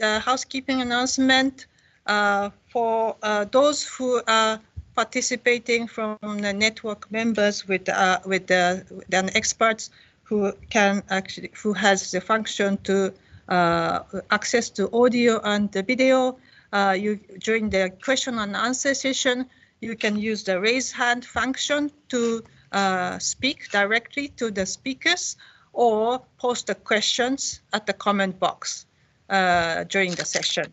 housekeeping announcement for those who are participating from the network members with the experts who has the function to access to audio and the video. During the question and answer session, you can use the raise hand function to speak directly to the speakers or post the questions at the comment box during the session.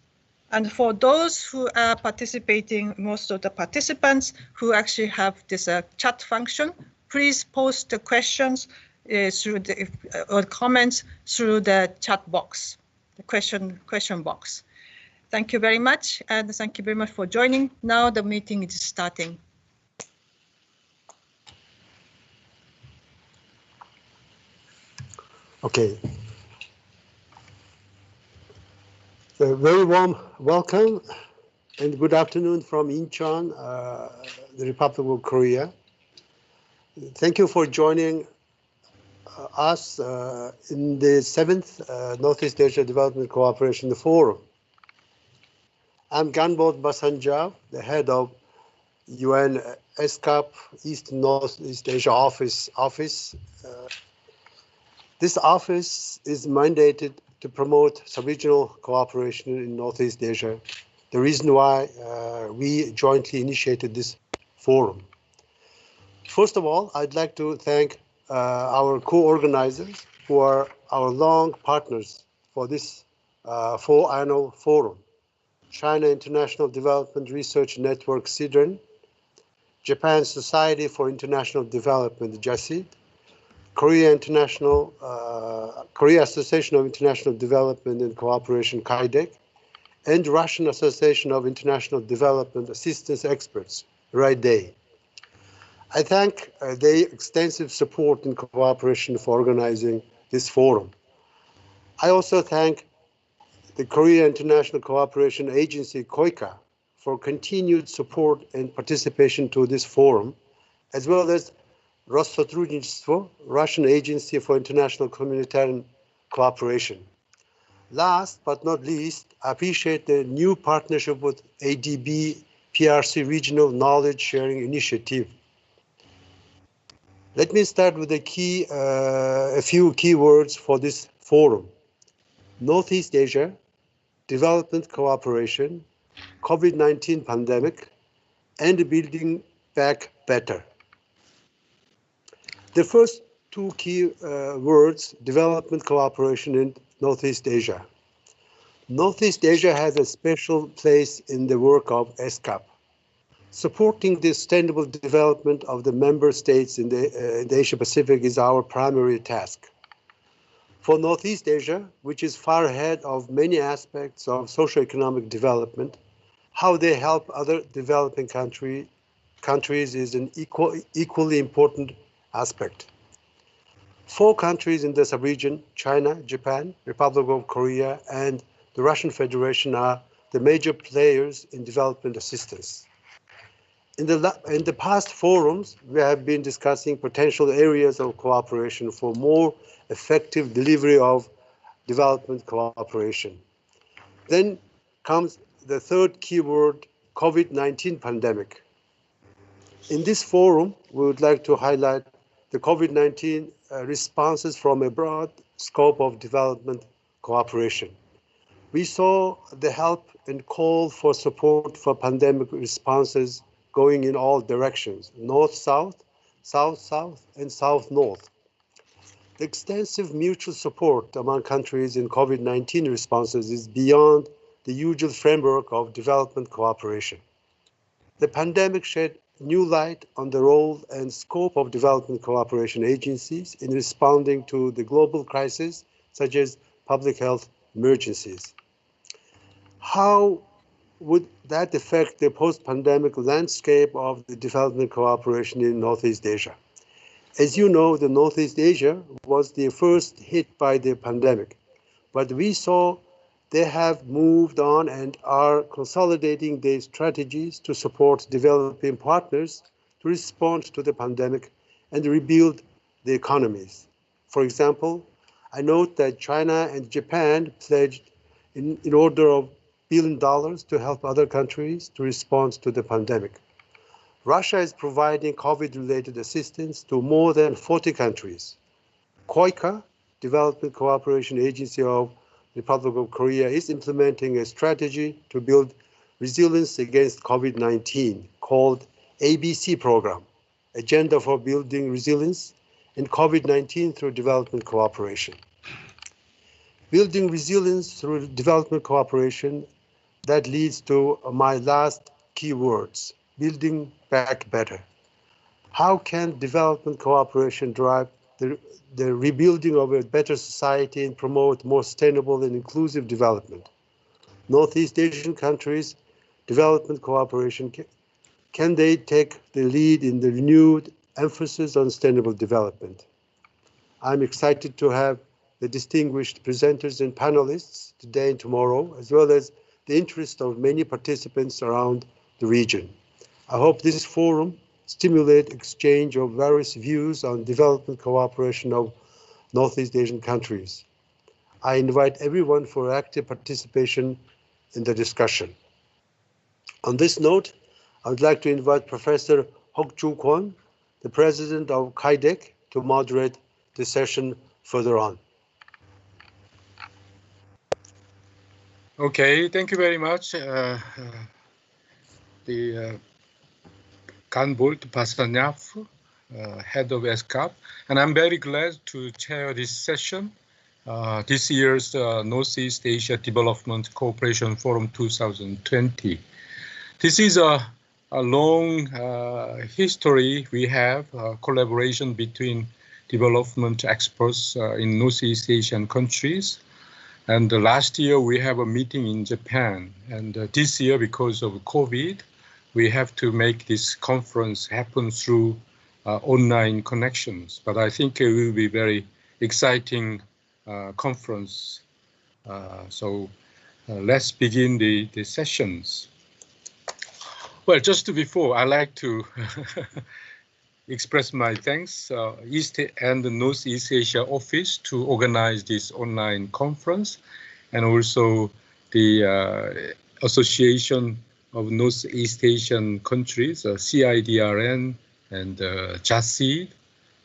And for those who are participating, most of the participants who actually have this chat function, please post the questions through the or comments through the chat box, the question box. Thank you very much, and thank you very much for joining. Now the meeting is starting. Okay. A very warm welcome and good afternoon from Incheon, the Republic of Korea. Thank you for joining us in the 7th Northeast Asia Development Cooperation Forum. I'm Ganbot Basanjao, the head of UN ESCAP East Northeast Asia Office. This office is mandated to promote sub-regional cooperation in Northeast Asia, the reason why we jointly initiated this forum. First of all, I'd like to thank our co-organizers who are our long partners for this full annual forum. China International Development Research Network, CIDRN, Japan Society for International Development, JASID, Korea Association of International Development and Cooperation, KAIDEC, and Russian Association of International Development Assistance Experts, RAIDE. I thank their extensive support and cooperation for organizing this forum. I also thank the Korea International Cooperation Agency, KOICA, for continued support and participation to this forum, as well as Россотрудничество, Russian Agency for International Humanitarian Cooperation. Last but not least, I appreciate the new partnership with ADB PRC Regional Knowledge Sharing Initiative. Let me start with a few key words for this forum. Northeast Asia, development cooperation, COVID-19 pandemic, and building back better. The first two key words, development cooperation in Northeast Asia. Northeast Asia has a special place in the work of ESCAP. Supporting the sustainable development of the member states in the Asia Pacific is our primary task. For Northeast Asia, which is far ahead of many aspects of socioeconomic development, how they help other developing countries is an equally important aspect. 4 countries in the sub-region, China, Japan, Republic of Korea, and the Russian Federation are the major players in development assistance. In the past forums, we have been discussing potential areas of cooperation for more effective delivery of development cooperation. Then comes the third keyword, COVID-19 pandemic. In this forum, we would like to highlight the COVID-19 responses from a broad scope of development cooperation. We saw the help and call for support for pandemic responses going in all directions, north-south, south-south, and south-north. The extensive mutual support among countries in COVID-19 responses is beyond the usual framework of development cooperation. The pandemic shed new light on the role and scope of development cooperation agencies in responding to the global crisis, such as public health emergencies. How would that affect the post-pandemic landscape of the development cooperation in Northeast Asia? As you know, the Northeast Asia was the first hit by the pandemic, but we saw they have moved on and are consolidating their strategies to support developing partners to respond to the pandemic and rebuild the economies. For example, I note that China and Japan pledged in order of $1 billion to help other countries to respond to the pandemic. Russia is providing COVID-related assistance to more than 40 countries. KOICA, Development Cooperation Agency of the Republic of Korea, is implementing a strategy to build resilience against COVID-19 called ABC program, Agenda for Building Resilience in COVID-19 through Development Cooperation. Building resilience through development cooperation, that leads to my last key words, building back better. How can development cooperation drive the rebuilding of a better society and promote more sustainable and inclusive development? Northeast Asian countries' development cooperation, can they take the lead in the renewed emphasis on sustainable development? I'm excited to have the distinguished presenters and panelists today and tomorrow, as well as the interest of many participants around the region. I hope this forum stimulate exchange of various views on development cooperation of Northeast Asian countries. I invite everyone for active participation in the discussion. On this note, I would like to invite Professor Hok-Joo Kwon, the president of KAIDEC, to moderate the session further on. Okay, thank you very much, the Kanbolt Pasanyav, head of ESCAP, and I'm very glad to chair this session, this year's Northeast Asia Development Cooperation Forum 2020. This is a long history we have, collaboration between development experts in Northeast Asian countries. And last year we have a meeting in Japan, and this year, because of COVID, we have to make this conference happen through online connections. But I think it will be very exciting conference. So let's begin the sessions. Well, just before, I'd like to express my thanks, East and Northeast Asia office to organize this online conference, and also the Association of Northeast Asian Countries, CIDRN, and JASID,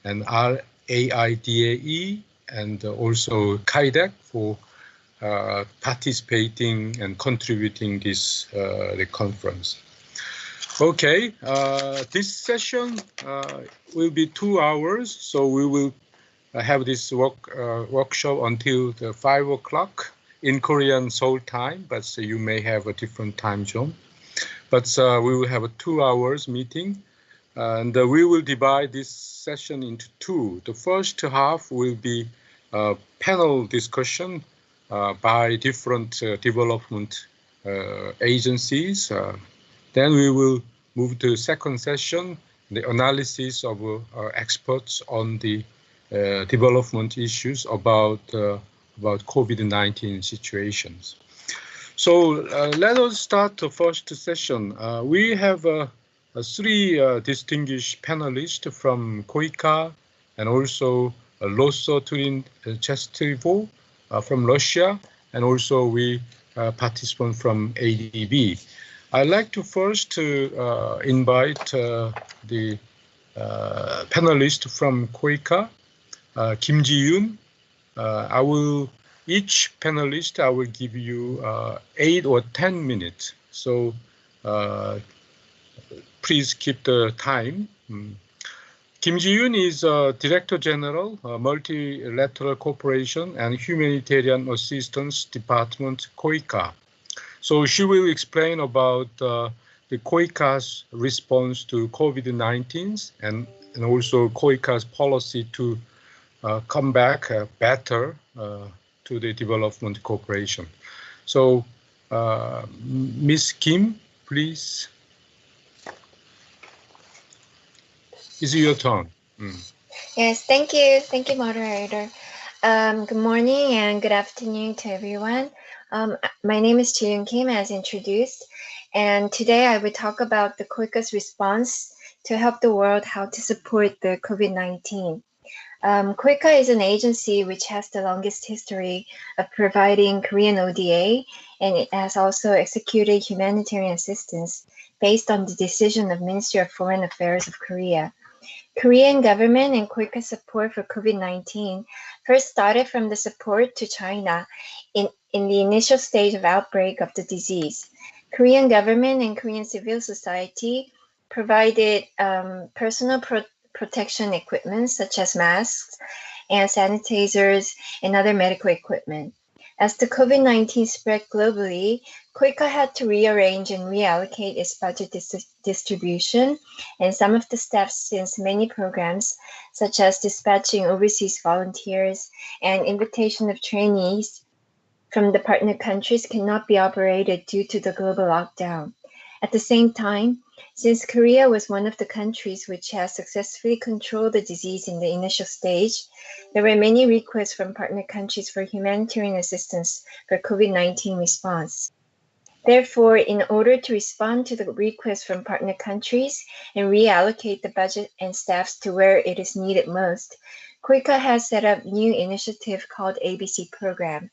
and RAIDAE, and also KAIDEC for participating and contributing this the conference. Okay, this session will be 2 hours, so we will have this workshop until the 5 o'clock in Korean Seoul time, but so you may have a different time zone. But we will have a 2 hours meeting, and we will divide this session into two. The first half will be a panel discussion by different development agencies. Then we will move to the second session, the analysis of experts on the development issues about COVID-19 situations. So let us start the first session. We have three distinguished panelists from KOICA, and also Loso Turin Chestrivo from Russia, and also we participant from ADB. I'd like to first invite the panelist from KOICA, Kim Ji-yoon. Each panelist, I will give you 8 or 10 minutes. So please keep the time. Kim Ji-yoon is Director General, Multilateral Cooperation and Humanitarian Assistance Department, KOICA. So she will explain about the KOICA's response to COVID-19 and also KOICA's policy to come back better to the development cooperation. So, Ms. Kim, please. It's your turn. Yes, thank you. Thank you, moderator. Good morning and good afternoon to everyone. My name is Ji-yoon Kim, as introduced, and today I will talk about the KOICA's response to help the world how to support the COVID-19. KOICA is an agency which has the longest history of providing Korean ODA, and it has also executed humanitarian assistance based on the decision of Ministry of Foreign Affairs of Korea. Korean government and KOICA support for COVID-19 first started from the support to China in the initial stage of outbreak of the disease. Korean government and Korean civil society provided personal protection equipment such as masks and sanitizers and other medical equipment. As the COVID-19 spread globally, KOICA had to rearrange and reallocate its budget distribution, and some of the steps since many programs, such as dispatching overseas volunteers and invitation of trainees from the partner countries, cannot be operated due to the global lockdown. At the same time, since Korea was one of the countries which has successfully controlled the disease in the initial stage, there were many requests from partner countries for humanitarian assistance for COVID-19 response. Therefore, in order to respond to the requests from partner countries and reallocate the budget and staffs to where it is needed most, KOICA has set up a new initiative called ABC Program.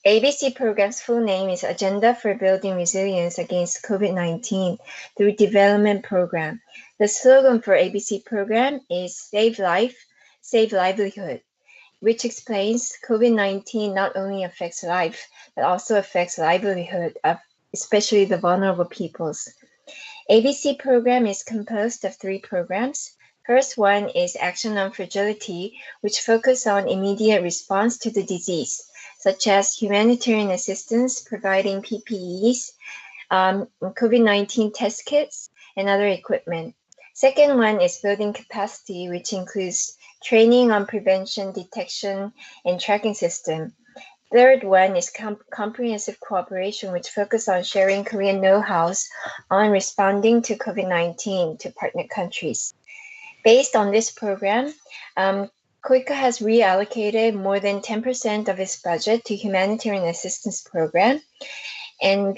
ABC Program's full name is Agenda for Building Resilience Against COVID-19 through Development Program. The slogan for ABC Program is Save Life, Save Livelihood, which explains COVID-19 not only affects life, but also affects livelihood of especially the vulnerable peoples. ABC Program is composed of 3 programs. First one is Action on Fragility, which focuses on immediate response to the disease, such as humanitarian assistance, providing PPEs, COVID-19 test kits, and other equipment. Second one is building capacity, which includes training on prevention, detection, and tracking system. Third one is comprehensive cooperation, which focuses on sharing Korean know-hows on responding to COVID-19 to partner countries. Based on this program, KOICA has reallocated more than 10% of its budget to humanitarian assistance program, and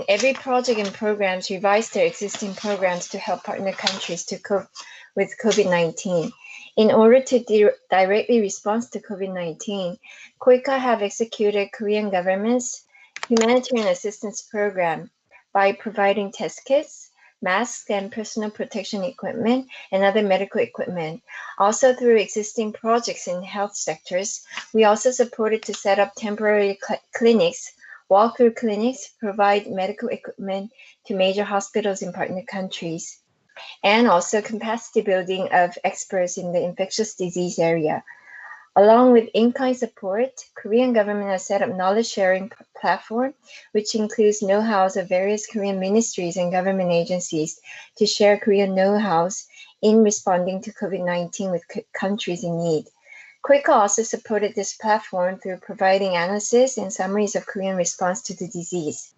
every project and programs revise their existing programs to help partner countries to cope with COVID-19. In order to directly respond to COVID-19, KOICA have executed Korean government's humanitarian assistance program by providing test kits, masks and personal protection equipment, and other medical equipment. Also through existing projects in health sectors, we also supported to set up temporary clinics, walk-through clinics, provide medical equipment to major hospitals in partner countries, and also capacity building of experts in the infectious disease area. Along with in-kind support, Korean government has set up knowledge sharing platform, which includes know-hows of various Korean ministries and government agencies to share Korean know-hows in responding to COVID-19 with countries in need. KOICA also supported this platform through providing analysis and summaries of Korean response to the disease.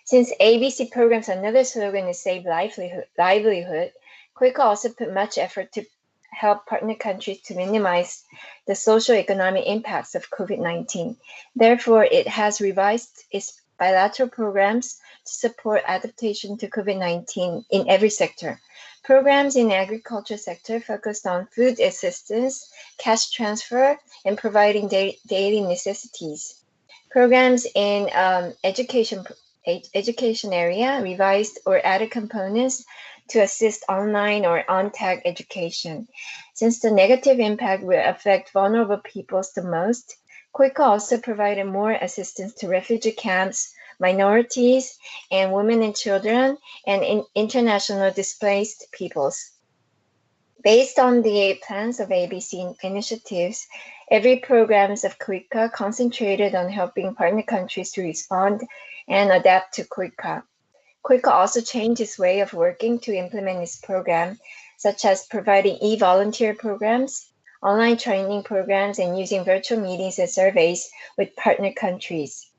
Since ABC Program's another slogan is Save Livelihood, KOICA also put much effort to help partner countries to minimize the socio-economic impacts of COVID-19. Therefore, it has revised its bilateral programs to support adaptation to COVID-19 in every sector. Programs in the agriculture sector focused on food assistance, cash transfer, and providing daily necessities. Programs in education area revised or added components to assist online or on-tag education. Since the negative impact will affect vulnerable peoples the most, KOICA also provided more assistance to refugee camps, minorities, and women and children, and international displaced peoples. Based on the plans of ABC initiatives, every programs of KOICA concentrated on helping partner countries to respond and adapt to KOICA. KOICA also changed its way of working to implement its program, such as providing e-volunteer programs, online training programs, and using virtual meetings and surveys with partner countries.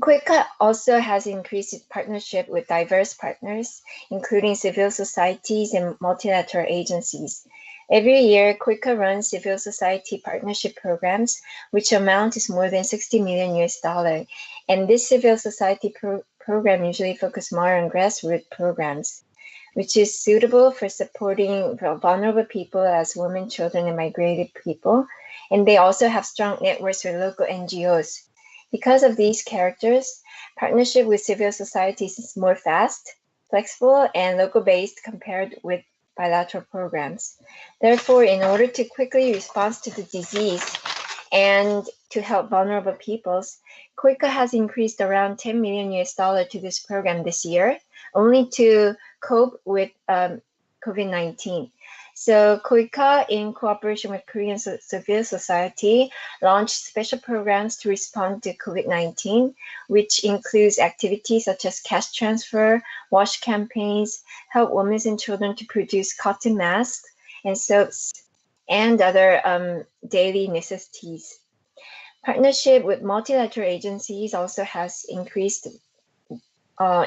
KOICA also has increased its partnership with diverse partners, including civil societies and multilateral agencies. Every year, KOICA runs civil society partnership programs, which amount is more than $60 million. And this civil society program usually focuses more on grassroots programs. which is suitable for supporting vulnerable people as women, children, and migrated people. And they also have strong networks with local NGOs. Because of these characters, partnership with civil societies is more fast, flexible, and local-based compared with bilateral programs. Therefore, in order to quickly respond to the disease and to help vulnerable peoples, KOICA has increased around $10 million to this program this year, only to cope with COVID-19. So KOICA, in cooperation with Korean civil society, launched special programs to respond to COVID-19, which includes activities such as cash transfer, wash campaigns, help women and children to produce cotton masks and soaps, and other daily necessities. Partnership with multilateral agencies also has increased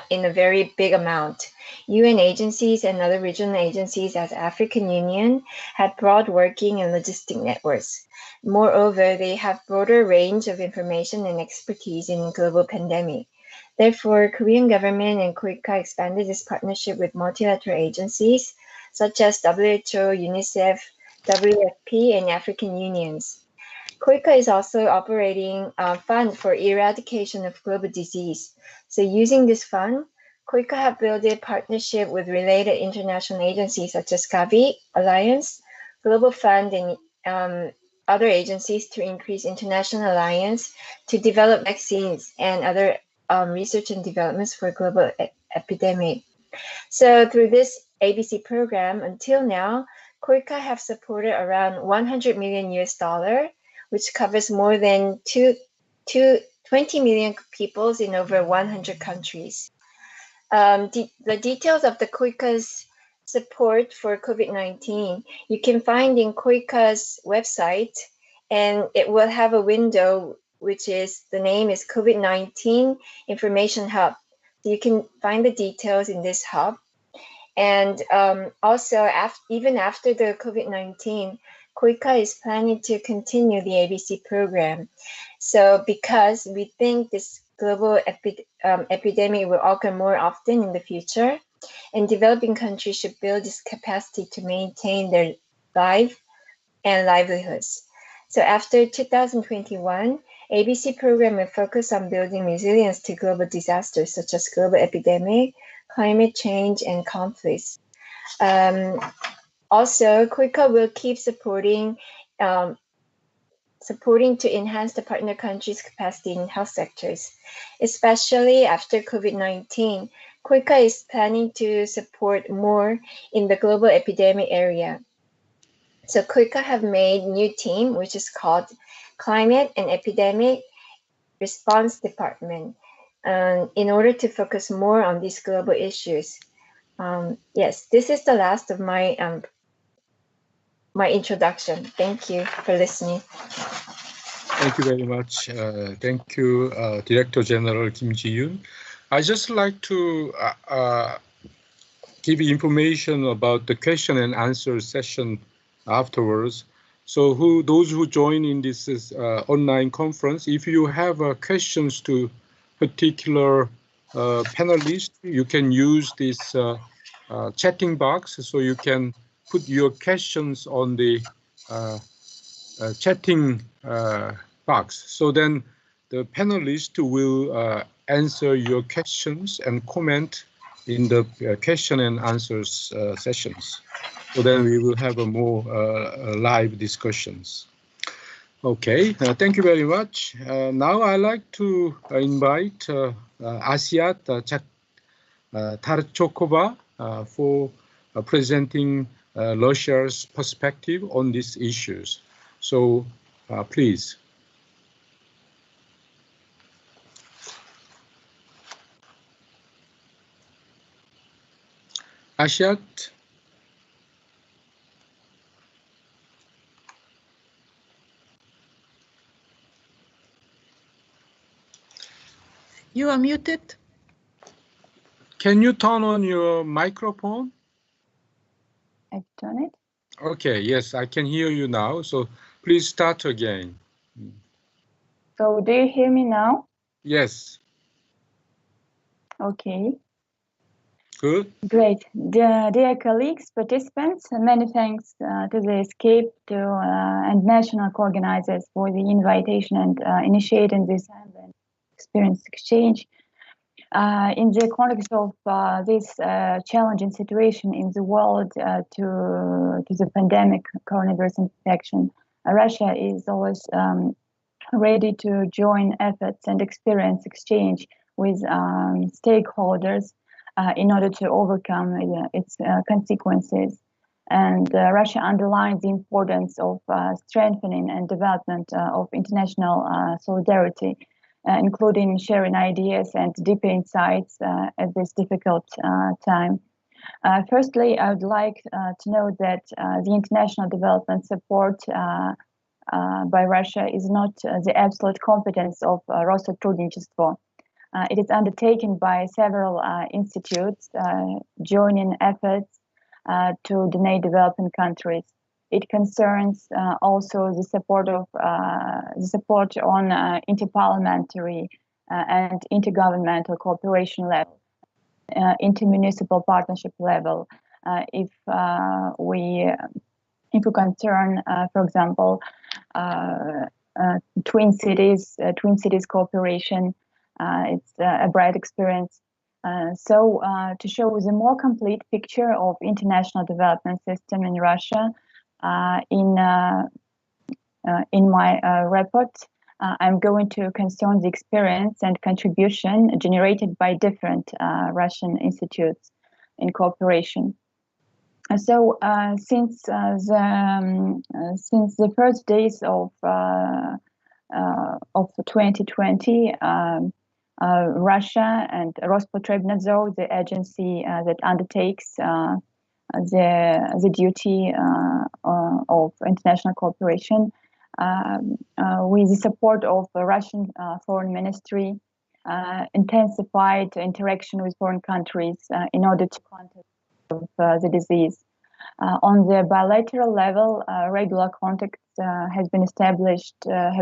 in a very big amount. UN agencies and other regional agencies as African Union had broad working and logistic networks. Moreover, they have broader range of information and expertise in global pandemic. Therefore, Korean government and KOICA expanded this partnership with multilateral agencies such as WHO, UNICEF, WFP, and African Unions. KOICA is also operating a fund for eradication of global disease. So using this fund, KOICA have built a partnership with related international agencies such as Gavi Alliance, Global Fund, and other agencies to increase international alliance to develop vaccines and other research and developments for global epidemic. So through this ABC program, until now, KOICA have supported around $100 million, which covers more than 20 million peoples in over 100 countries. The details of the KOICA's support for COVID-19, you can find in KOICA's website, and it will have a window which is, the name is COVID-19 Information Hub. So you can find the details in this hub. And also, even after the COVID-19, KOICA is planning to continue the ABC program. So because we think this global epidemic will occur more often in the future, and developing countries should build this capacity to maintain their life and livelihoods. So after 2021, ABC program will focus on building resilience to global disasters such as global epidemic, climate change, and conflicts. Also, KOICA will keep supporting to enhance the partner countries' capacity in health sectors, especially after COVID-19. KOICA is planning to support more in the global epidemic area. So KOICA have made new team, which is called Climate and Epidemic Response Department, in order to focus more on these global issues. Yes, this is the last of my my introduction. Thank you for listening. Thank you very much. Thank you, Director General Kim Ji-yoon. I just like to give information about the question and answer session afterwards. So those who join in this online conference, if you have questions to particular panelists, you can use this chatting box, so you can put your questions on the chatting box. So then the panelists will answer your questions and comment in the question and answers sessions. So then we will have a more live discussions. Okay, thank you very much. Now I'd like to invite Asiat Tarchokova for presenting Russia's perspective on these issues. So please. Asiat. You are muted. Can you turn on your microphone? I've done it. Okay, yes, I can hear you now. So please start again. So do you hear me now? Yes. Okay. Good. Great. Dear colleagues, participants, many thanks to the Escape and national co-organizers for the invitation and initiating this experience exchange. In the context of this challenging situation in the world to the pandemic coronavirus infection, Russia is always ready to join efforts and experience exchange with stakeholders in order to overcome its consequences. And Russia underlines the importance of strengthening and development of international solidarity, including sharing ideas and deeper insights at this difficult time. Firstly, I would like to note that the international development support by Russia is not the absolute competence of Россотрудничество. It is undertaken by several institutes joining efforts to donate developing countries. It concerns also the support on interparliamentary and intergovernmental cooperation level, intermunicipal partnership level. If we concern, for example, twin cities cooperation, it's a bright experience. So to show the more complete picture of international development system in Russia, in my report, I'm going to concern the experience and contribution generated by different Russian institutes in cooperation. So since the first days of 2020, Russia and Rospotrebnadzor, the agency that undertakes the duty of international cooperation, with the support of the Russian Foreign Ministry, intensified interaction with foreign countries in order to contact the disease. On the bilateral level, regular contacts have been established on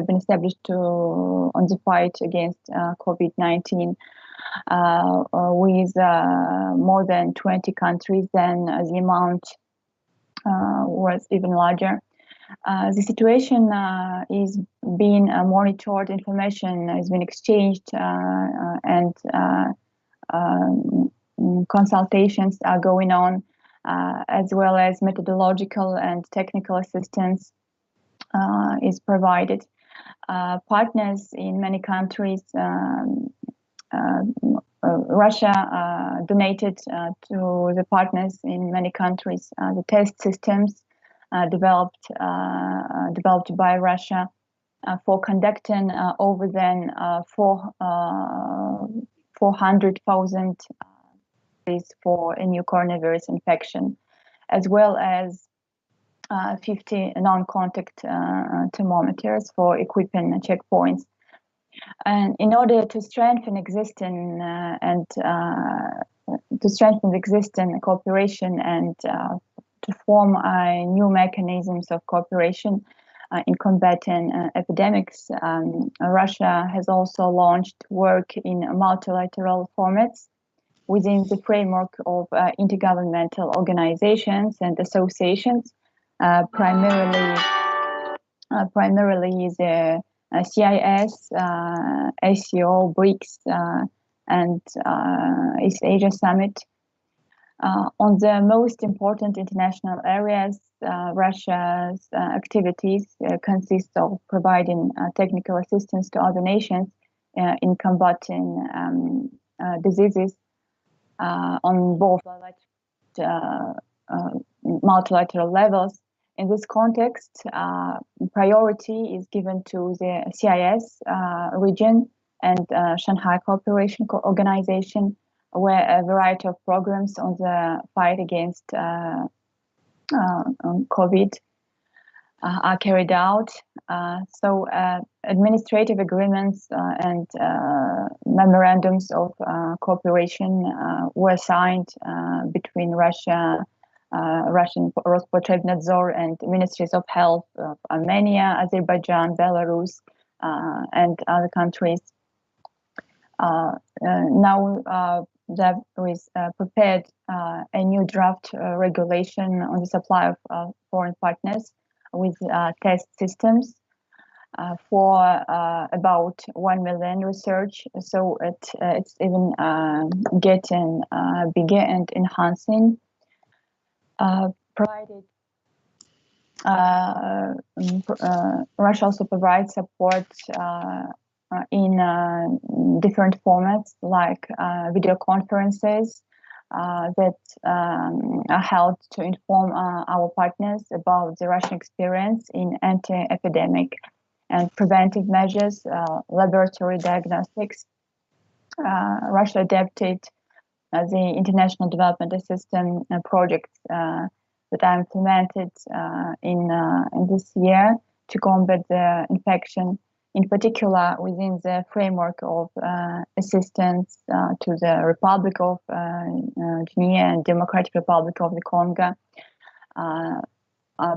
the fight against COVID-19 with more than 20 countries. Then the amount was even larger. The situation is being monitored. Information has been exchanged, and consultations are going on, as well as methodological and technical assistance is provided. Partners in many countries, Russia donated to the partners in many countries the test systems developed by Russia for conducting over than 400,000 for a new coronavirus infection, as well as 50 non-contact thermometers for equipping checkpoints. And in order to strengthen existing cooperation and to form new mechanisms of cooperation in combating epidemics, Russia has also launched work in multilateral formats within the framework of intergovernmental organizations and associations, primarily the CIS, ACO, BRICS, and East Asia Summit. On the most important international areas, Russia's activities consist of providing technical assistance to other nations in combating diseases on both multilateral levels. In this context, priority is given to the CIS region and Shanghai Cooperation Organization, where a variety of programs on the fight against COVID are carried out. So administrative agreements and memorandums of cooperation were signed between Russian Rospotrebnadzor and ministries of health of Armenia, Azerbaijan, Belarus, and other countries. Now, there was prepared a new draft regulation on the supply of foreign partners with test systems for about 1 million research. So it's even getting bigger and enhancing. Russia also provides support in different formats, like video conferences that are held to inform our partners about the Russian experience in anti-epidemic and preventive measures, laboratory diagnostics. Russia adapted the international development assistance projects that are implemented in this year to combat the infection, in particular within the framework of assistance to the Republic of Guinea and Democratic Republic of the Congo,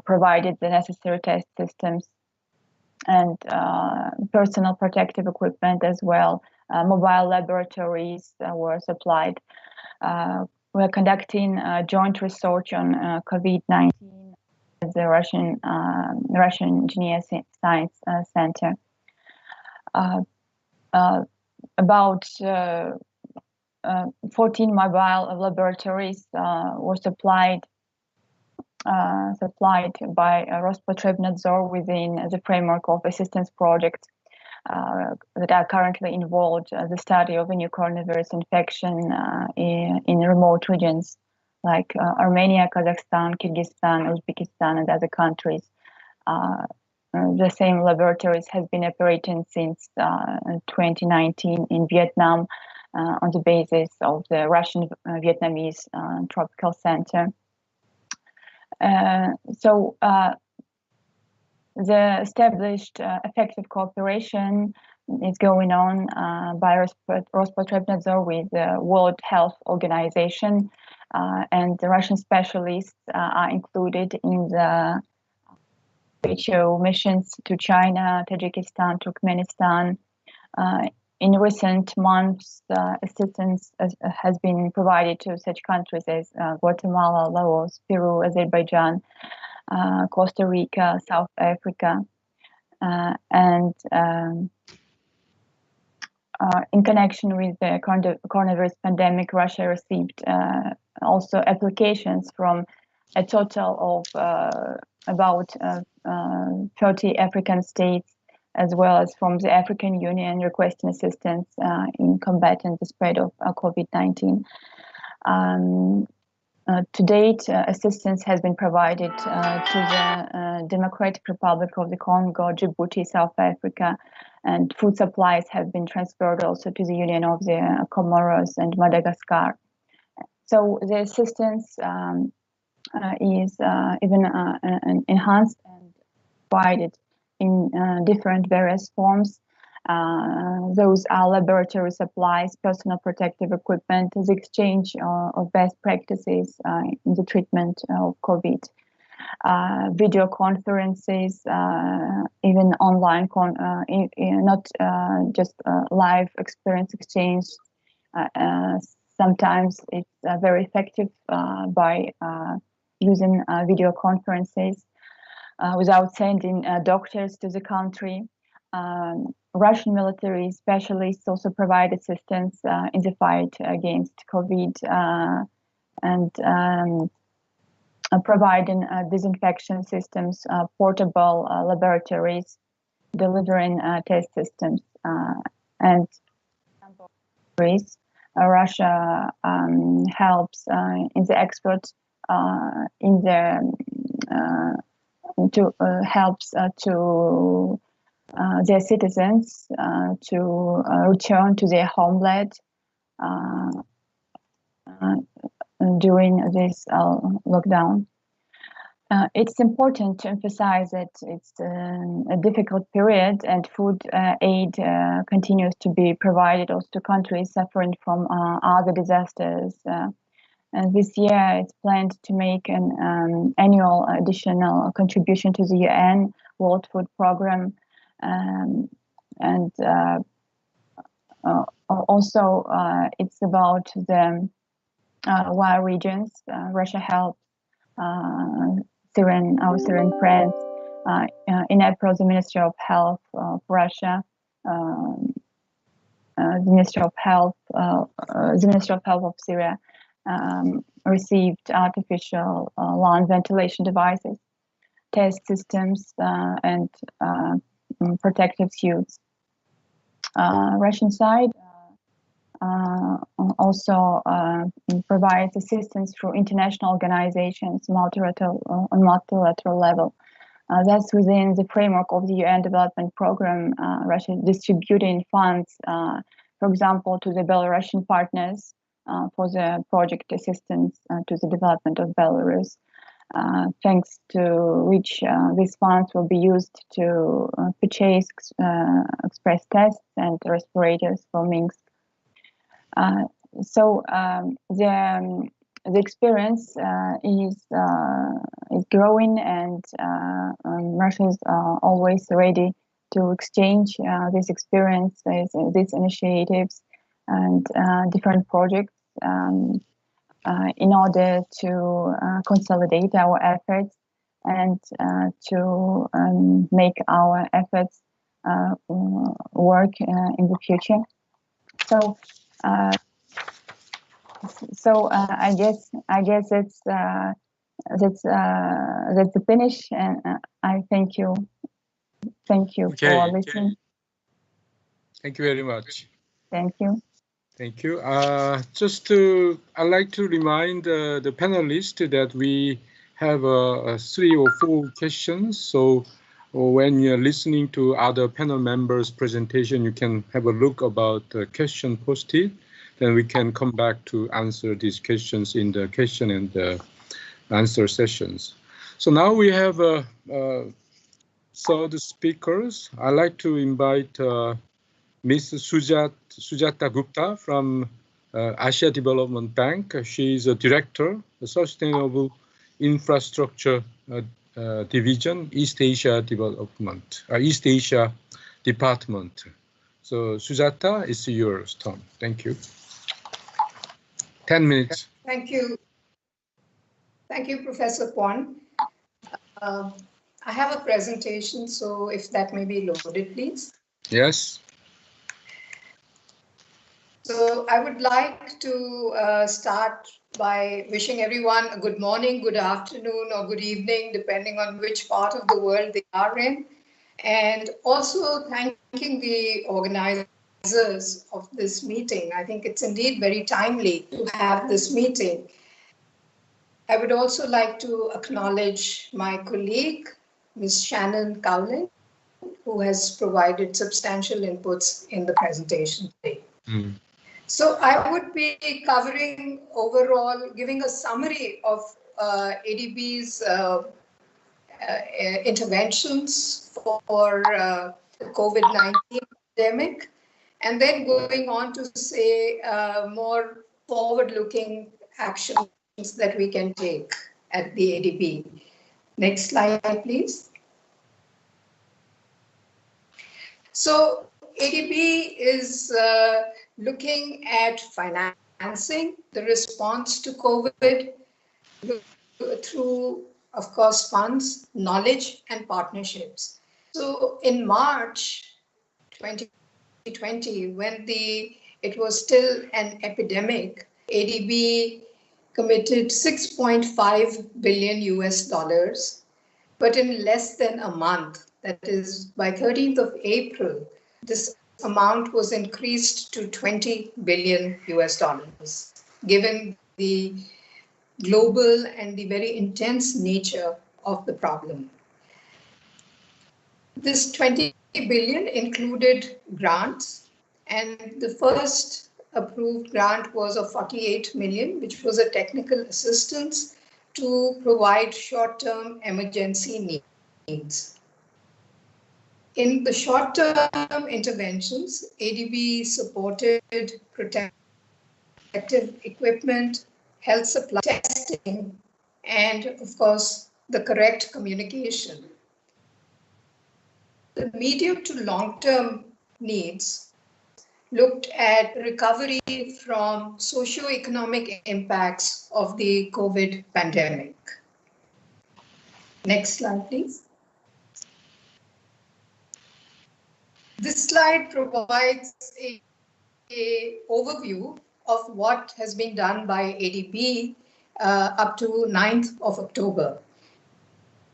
provided the necessary test systems and personal protective equipment as well. Mobile laboratories were supplied. We're conducting joint research on COVID-19 at the Russian Engineer Science Center. About 14 mobile laboratories were supplied by Rospotrebnadzor within the framework of assistance projects that are currently involved the study of a new coronavirus infection in remote regions like Armenia, Kazakhstan, Kyrgyzstan, Uzbekistan, and other countries. The same laboratories have been operating since 2019 in Vietnam on the basis of the Russian Vietnamese Tropical Center. The established effective cooperation is going on by Rospotrebnadzor with the World Health Organization, and the Russian specialists are included in the WHO missions to China, Tajikistan, Turkmenistan. In recent months, assistance has been provided to such countries as Guatemala, Laos, Peru, Azerbaijan, Costa Rica, South Africa, and in connection with the coronavirus pandemic, Russia received also applications from a total of about 30 African states, as well as from the African Union, requesting assistance in combating the spread of COVID-19. To date, assistance has been provided to the Democratic Republic of the Congo, Djibouti, South Africa, and food supplies have been transferred also to the Union of the Comoros and Madagascar. So the assistance is even enhanced and provided in different various forms. Those are laboratory supplies, personal protective equipment, the exchange of best practices in the treatment of COVID, video conferences, even online, not just live experience exchange. Sometimes it's very effective by using video conferences without sending doctors to the country. Russian military specialists also provide assistance in the fight against COVID and providing disinfection systems, portable laboratories, delivering test systems, and Russia helps in the experts in the helps to their citizens to return to their homeland during this lockdown. It's important to emphasize that it's a difficult period, and food aid continues to be provided also to countries suffering from other disasters. And this year, it's planned to make an annual additional contribution to the UN World Food Programme, and Also, it's about the war regions. Russia helped our Syrian friends. In April, the Ministry of Health of Russia, the Ministry of Health of Syria received artificial lung ventilation devices, test systems, and protective suits. Russian side also provides assistance through international organizations on multilateral level. That's within the framework of the UN Development Program. Russia distributing funds, for example, to the Belarusian partners for the project assistance to the development of Belarus. Thanks to which these funds will be used to purchase express tests and respirators for Minsk. So the experience is growing, and Russia is always ready to exchange this experience, these initiatives, and different projects in order to consolidate our efforts and to make our efforts work in the future. So. I guess that's the finish, and I thank you for listening. Thank you very much. Thank you. Thank you. I'd like to remind the panelists that we have 3 or 4 questions. So when you're listening to other panel members' presentation, you can have a look about the question posted. Then we can come back to answer these questions in the question and the answer sessions. So now we have third speakers. I'd like to invite Ms. Sujata Gupta from Asia Development Bank. She is a director, the Sustainable Infrastructure Division, East Asia Department. So Sujata, it's yours turn. Thank you. 10 minutes. Thank you. Thank you, Professor Kwon. I have a presentation, so if that may be loaded, please. Yes. So I would like to start by wishing everyone a good morning, good afternoon, or good evening, depending on which part of the world they are in. And also thanking the organizers of this meeting. I think it's indeed very timely to have this meeting. I would also like to acknowledge my colleague, Ms. Shannon Cowling, who has provided substantial inputs in the presentation today. So I would be covering overall, giving a summary of ADB's interventions for the COVID-19 pandemic, and then going on to say more forward-looking actions that we can take at the ADB. Next slide, please. So ADB is looking at financing the response to COVID through, of course, funds, knowledge, and partnerships. So in March 2020, when it was still an epidemic, ADB committed $6.5 billion US, but in less than a month, that is by 13th of April, this amount was increased to $20 billion US, given the global and the very intense nature of the problem. This 20 billion included grants, and the first approved grant was of 48 million, which was a technical assistance to provide short-term emergency needs. In the short-term interventions, ADB supported protective equipment, health supply testing, and of course, the correct communication. The medium to long-term needs looked at recovery from socio-economic impacts of the COVID pandemic. Next slide, please. This slide provides a overview of what has been done by ADB up to 9th of October.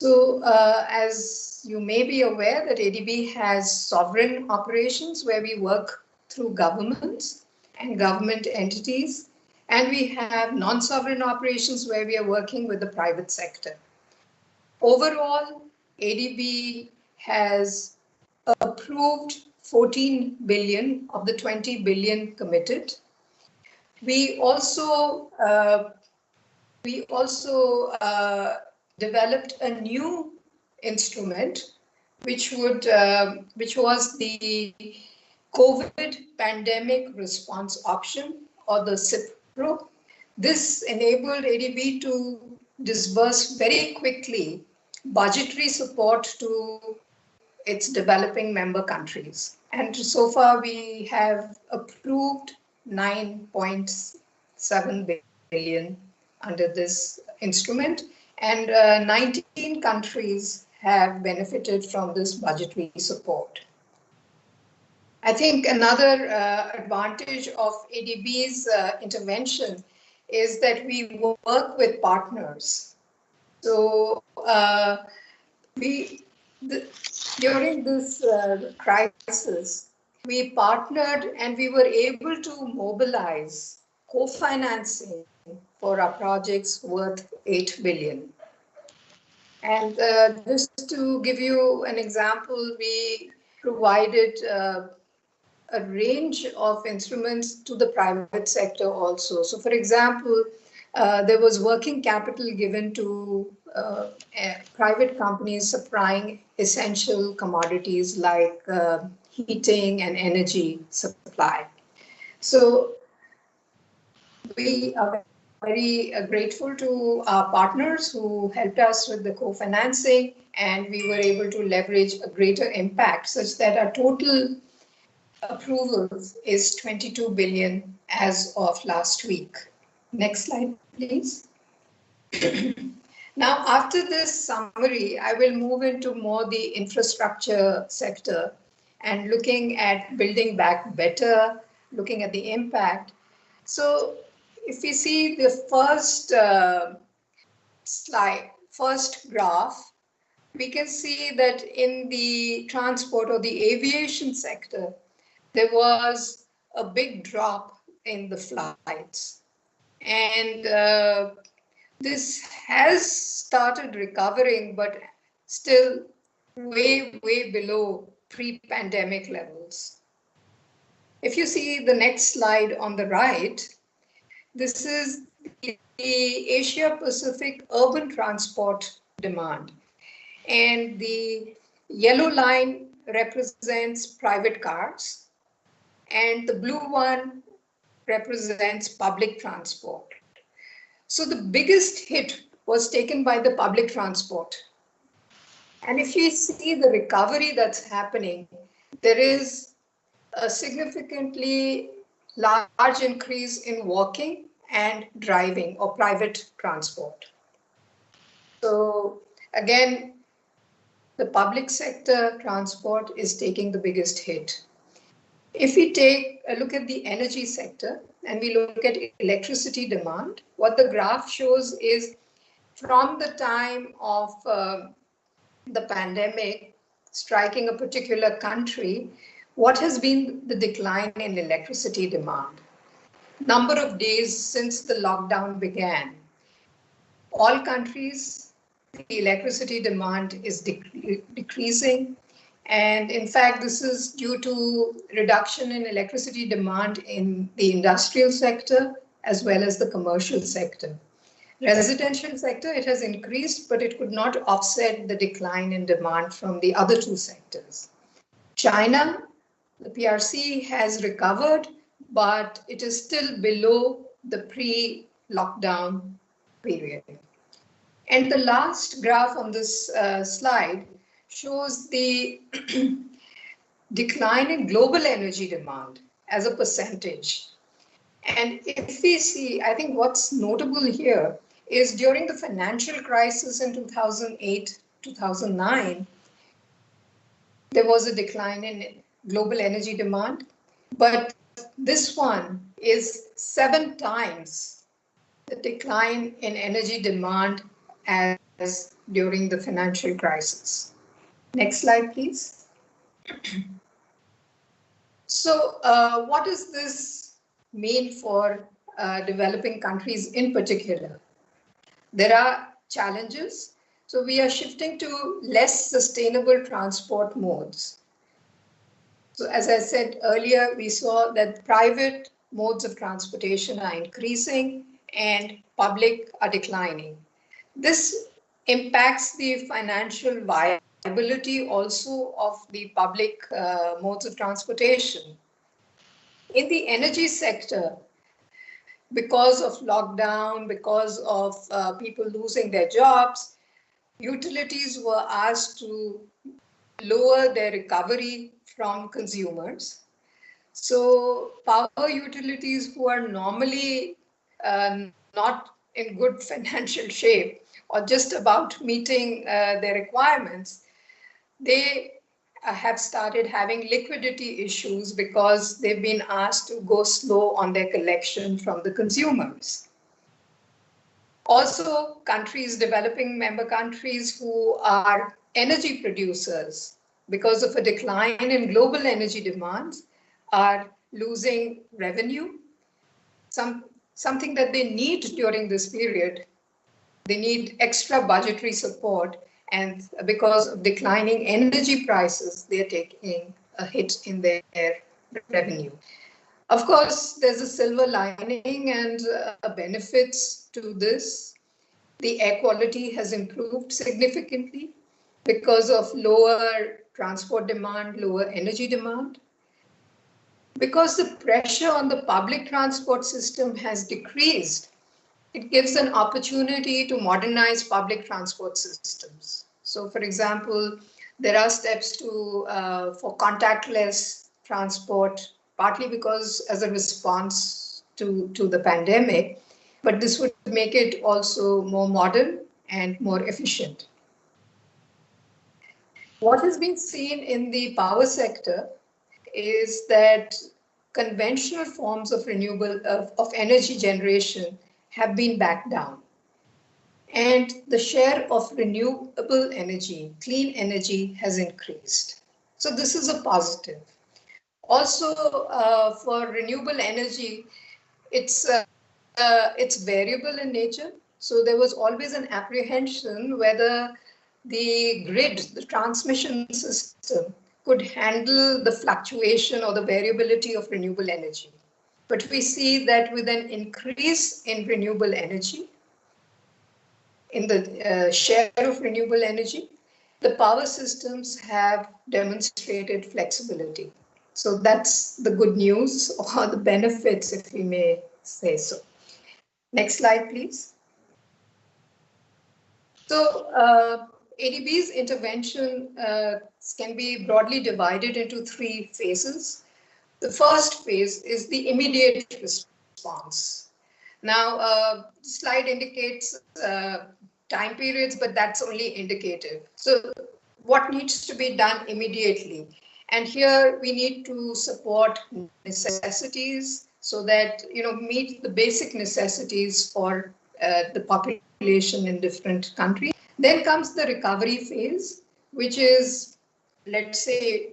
So as you may be aware that ADB has sovereign operations where we work through governments and government entities, and we have non-sovereign operations where we are working with the private sector. Overall, ADB has approved 14 billion of the 20 billion committed. We also developed a new instrument, which was the COVID pandemic response option, or the CIPRO. This enabled ADB to disburse very quickly budgetary support to its developing member countries. And so far we have approved 9.7 billion under this instrument, and 19 countries have benefited from this budgetary support. I think another advantage of ADB's intervention is that we work with partners. So during this crisis, we partnered and we were able to mobilize co-financing for our projects worth 8 billion. And just to give you an example, we provided a range of instruments to the private sector also. So for example, there was working capital given to private companies supplying essential commodities like heating and energy supply. So we are very grateful to our partners who helped us with the co-financing, and we were able to leverage a greater impact such that our total approvals is 22 billion as of last week. Next slide, please. Now, after this summary, I will move into more the infrastructure sector and looking at building back better, looking at the impact. So if we see the first slide, first graph, we can see that in the transport or the aviation sector, there was a big drop in the flights. And this has started recovering, but still way, way below pre-pandemic levels. If you see the next slide on the right, this is the Asia-Pacific urban transport demand. And the yellow line represents private cars, and the blue one represents public transport. So the biggest hit was taken by the public transport. And if you see the recovery that's happening, there is a significantly large increase in walking and driving or private transport. So again, the public sector transport is taking the biggest hit. If we take a look at the energy sector and we look at electricity demand, what the graph shows is from the time of the pandemic striking a particular country, what has been the decline in electricity demand? Number of days since the lockdown began. All countries, the electricity demand is decreasing. And in fact, this is due to reduction in electricity demand in the industrial sector as well as the commercial sector. Residential sector, it has increased, but it could not offset the decline in demand from the other two sectors. China, the PRC has recovered, but it is still below the pre-lockdown period. And the last graph on this slide shows the decline in global energy demand. as a percentage. And if we see, I think what's notable here is during the financial crisis in 2008, 2009, there was a decline in global energy demand, but this one is 7 times the decline in energy demand as during the financial crisis. Next slide, please. So what does this mean for developing countries in particular? There are challenges. So we are shifting to less sustainable transport modes. So as I said earlier, we saw that private modes of transportation are increasing and public are declining. This impacts the financial viability also of the public modes of transportation. In the energy sector, because of lockdown, because of people losing their jobs, utilities were asked to lower their recovery from consumers. So power utilities who are normally not in good financial shape or just about meeting their requirements, they have started having liquidity issues because they've been asked to go slow on their collection from the consumers. Also, countries, developing member countries who are energy producers, because of a decline in global energy demands, are losing revenue, something that they need during this period. They need extra budgetary support, and because of declining energy prices, they're taking a hit in their revenue. Of course, there's a silver lining and benefits to this. The air quality has improved significantly because of lower transport demand, lower energy demand. Because the pressure on the public transport system has decreased, it gives an opportunity to modernize public transport systems. So, for example, there are steps for contactless transport, partly because as a response to the pandemic, but this would make it also more modern and more efficient. What has been seen in the power sector is that conventional forms of of energy generation have been backed down. And the share of renewable energy, clean energy, has increased. So this is a positive. Also, for renewable energy, it's variable in nature. So there was always an apprehension whether the grid, the transmission system, could handle the fluctuation or the variability of renewable energy. But we see that with an increase in renewable energy, in the share of renewable energy, the power systems have demonstrated flexibility. So that's the good news, or the benefits, if we may say so. Next slide, please. So ADB's intervention can be broadly divided into 3 phases. The first phase is the immediate response. Now, the slide indicates time periods, but that's only indicative. So what needs to be done immediately? And here we need to support necessities so that, meet the basic necessities for the population in different countries. Then comes the recovery phase, which is, let's say,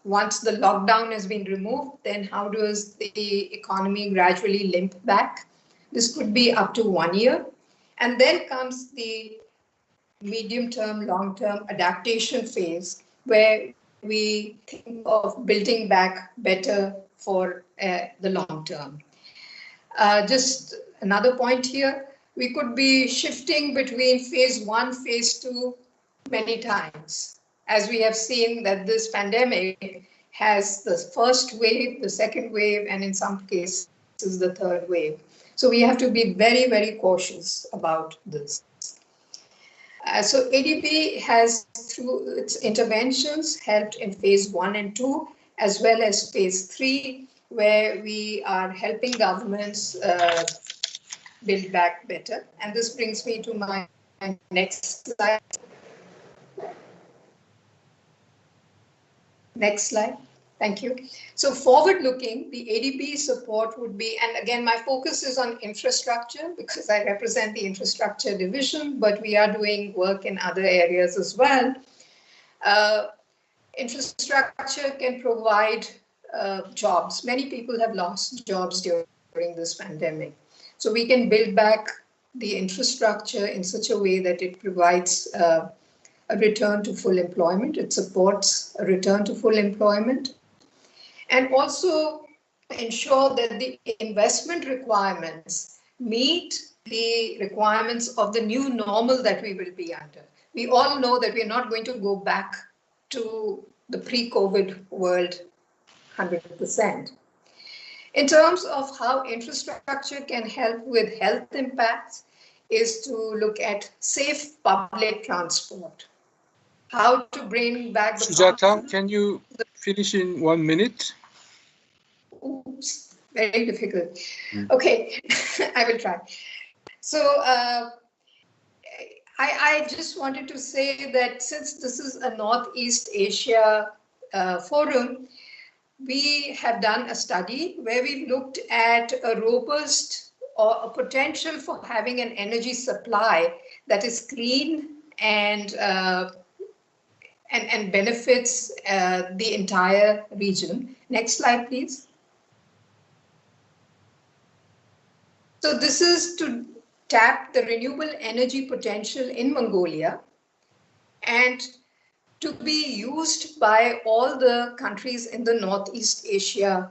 once the lockdown has been removed, then how does the economy gradually limp back? This could be up to 1 year. And then comes the medium-term, long-term adaptation phase, where we think of building back better for the long term. Just another point here, we could be shifting between phase 1, phase 2 many times, as we have seen that this pandemic has the first wave, the second wave, and in some cases the third wave. So we have to be very, very cautious about this. So ADB has, through its interventions, helped in phase 1 and 2, as well as phase 3, where we are helping governments build back better. And this brings me to my next slide. Next slide. Thank you. So forward-looking, the ADB support would be, and again, my focus is on infrastructure because I represent the infrastructure division, but we are doing work in other areas as well. Infrastructure can provide jobs. Many people have lost jobs during this pandemic. So we can build back the infrastructure in such a way that it provides a return to full employment. It supports a return to full employment. And also ensure that the investment requirements meet the requirements of the new normal that we will be under. We all know that we're not going to go back to the pre-COVID world 100%. In terms of how infrastructure can help with health impacts is to look at safe public transport. How to bring back the Sujata, can you finish in 1 minute? Oops, very difficult. Okay, I will try. So I just wanted to say that since this is a Northeast Asia forum, we have done a study where we've looked at a robust or a potential for having an energy supply that is clean and benefits the entire region. Next slide, please. So this is to tap the renewable energy potential in Mongolia and to be used by all the countries in the Northeast Asia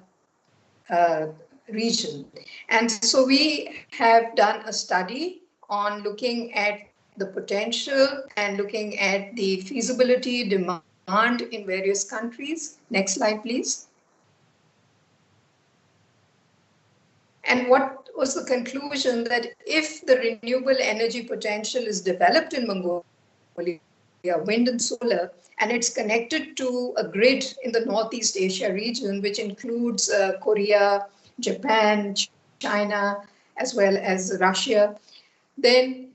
region. And so we have done a study on looking at the potential and looking at the feasibility demand in various countries. Next slide, please. And what was the conclusion? That if the renewable energy potential is developed in Mongolia, wind and solar, and it's connected to a grid in the Northeast Asia region, which includes Korea, Japan, China, as well as Russia, then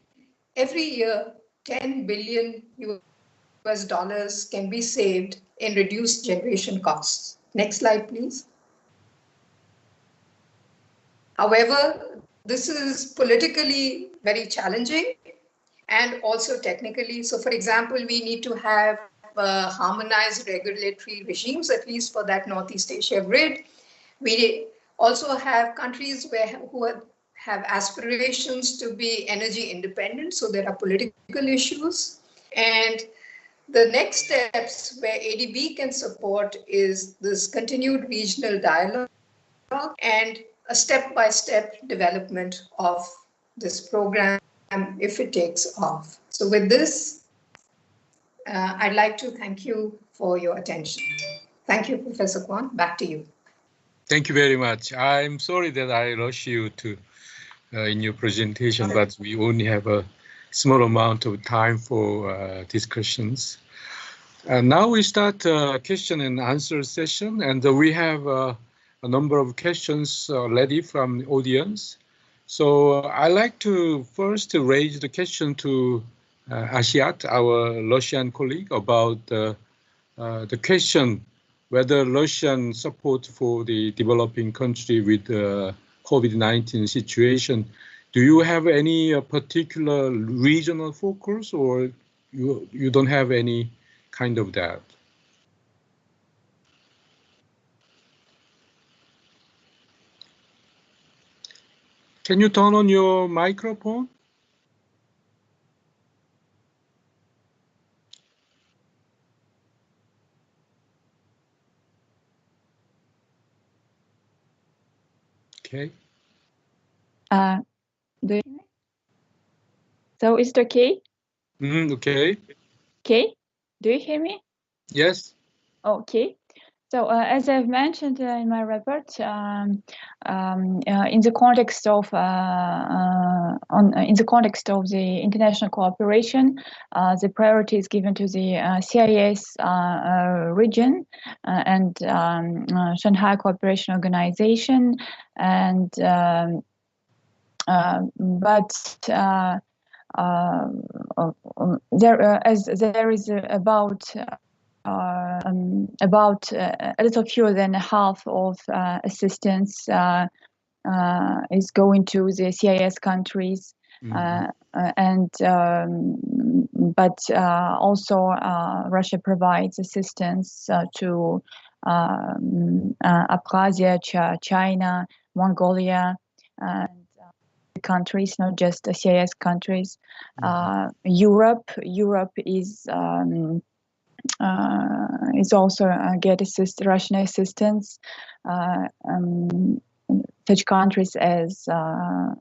every year, $10 billion US can be saved in reduced generation costs. Next slide, please. However, this is politically very challenging and also technically. So for example, we need to have harmonized regulatory regimes, at least for that Northeast Asia grid. We also have countries who have aspirations to be energy independent. So there are political issues. And the next steps where ADB can support is this continued regional dialogue and a step-by-step development of this program if it takes off. So with this, I'd like to thank you for your attention. Thank you, Professor Kwan. Back to you. Thank you very much. I'm sorry that I rushed you to in your presentation, but we only have a small amount of time for discussions. Now we start question and answer session, and we have a number of questions ready from the audience. So I'd like to first raise the question to Asiat, our Russian colleague, about the question whether Russian support for the developing country with the COVID-19 situation, do you have any particular regional focus, or you don't have any kind of that? Can you turn on your microphone? Okay. Do you hear me? So is it okay? Okay. Okay. Do you hear me? Yes. Okay. So, as I've mentioned in my report, in the context of the international cooperation, the priority is given to the CIS region and Shanghai Cooperation Organization, and there is about a little fewer than half of assistance is going to the CIS countries, but also Russia provides assistance to Abkhazia, China, Mongolia, and countries, not just the CIS countries. Europe is also get Russian assistance. Such countries as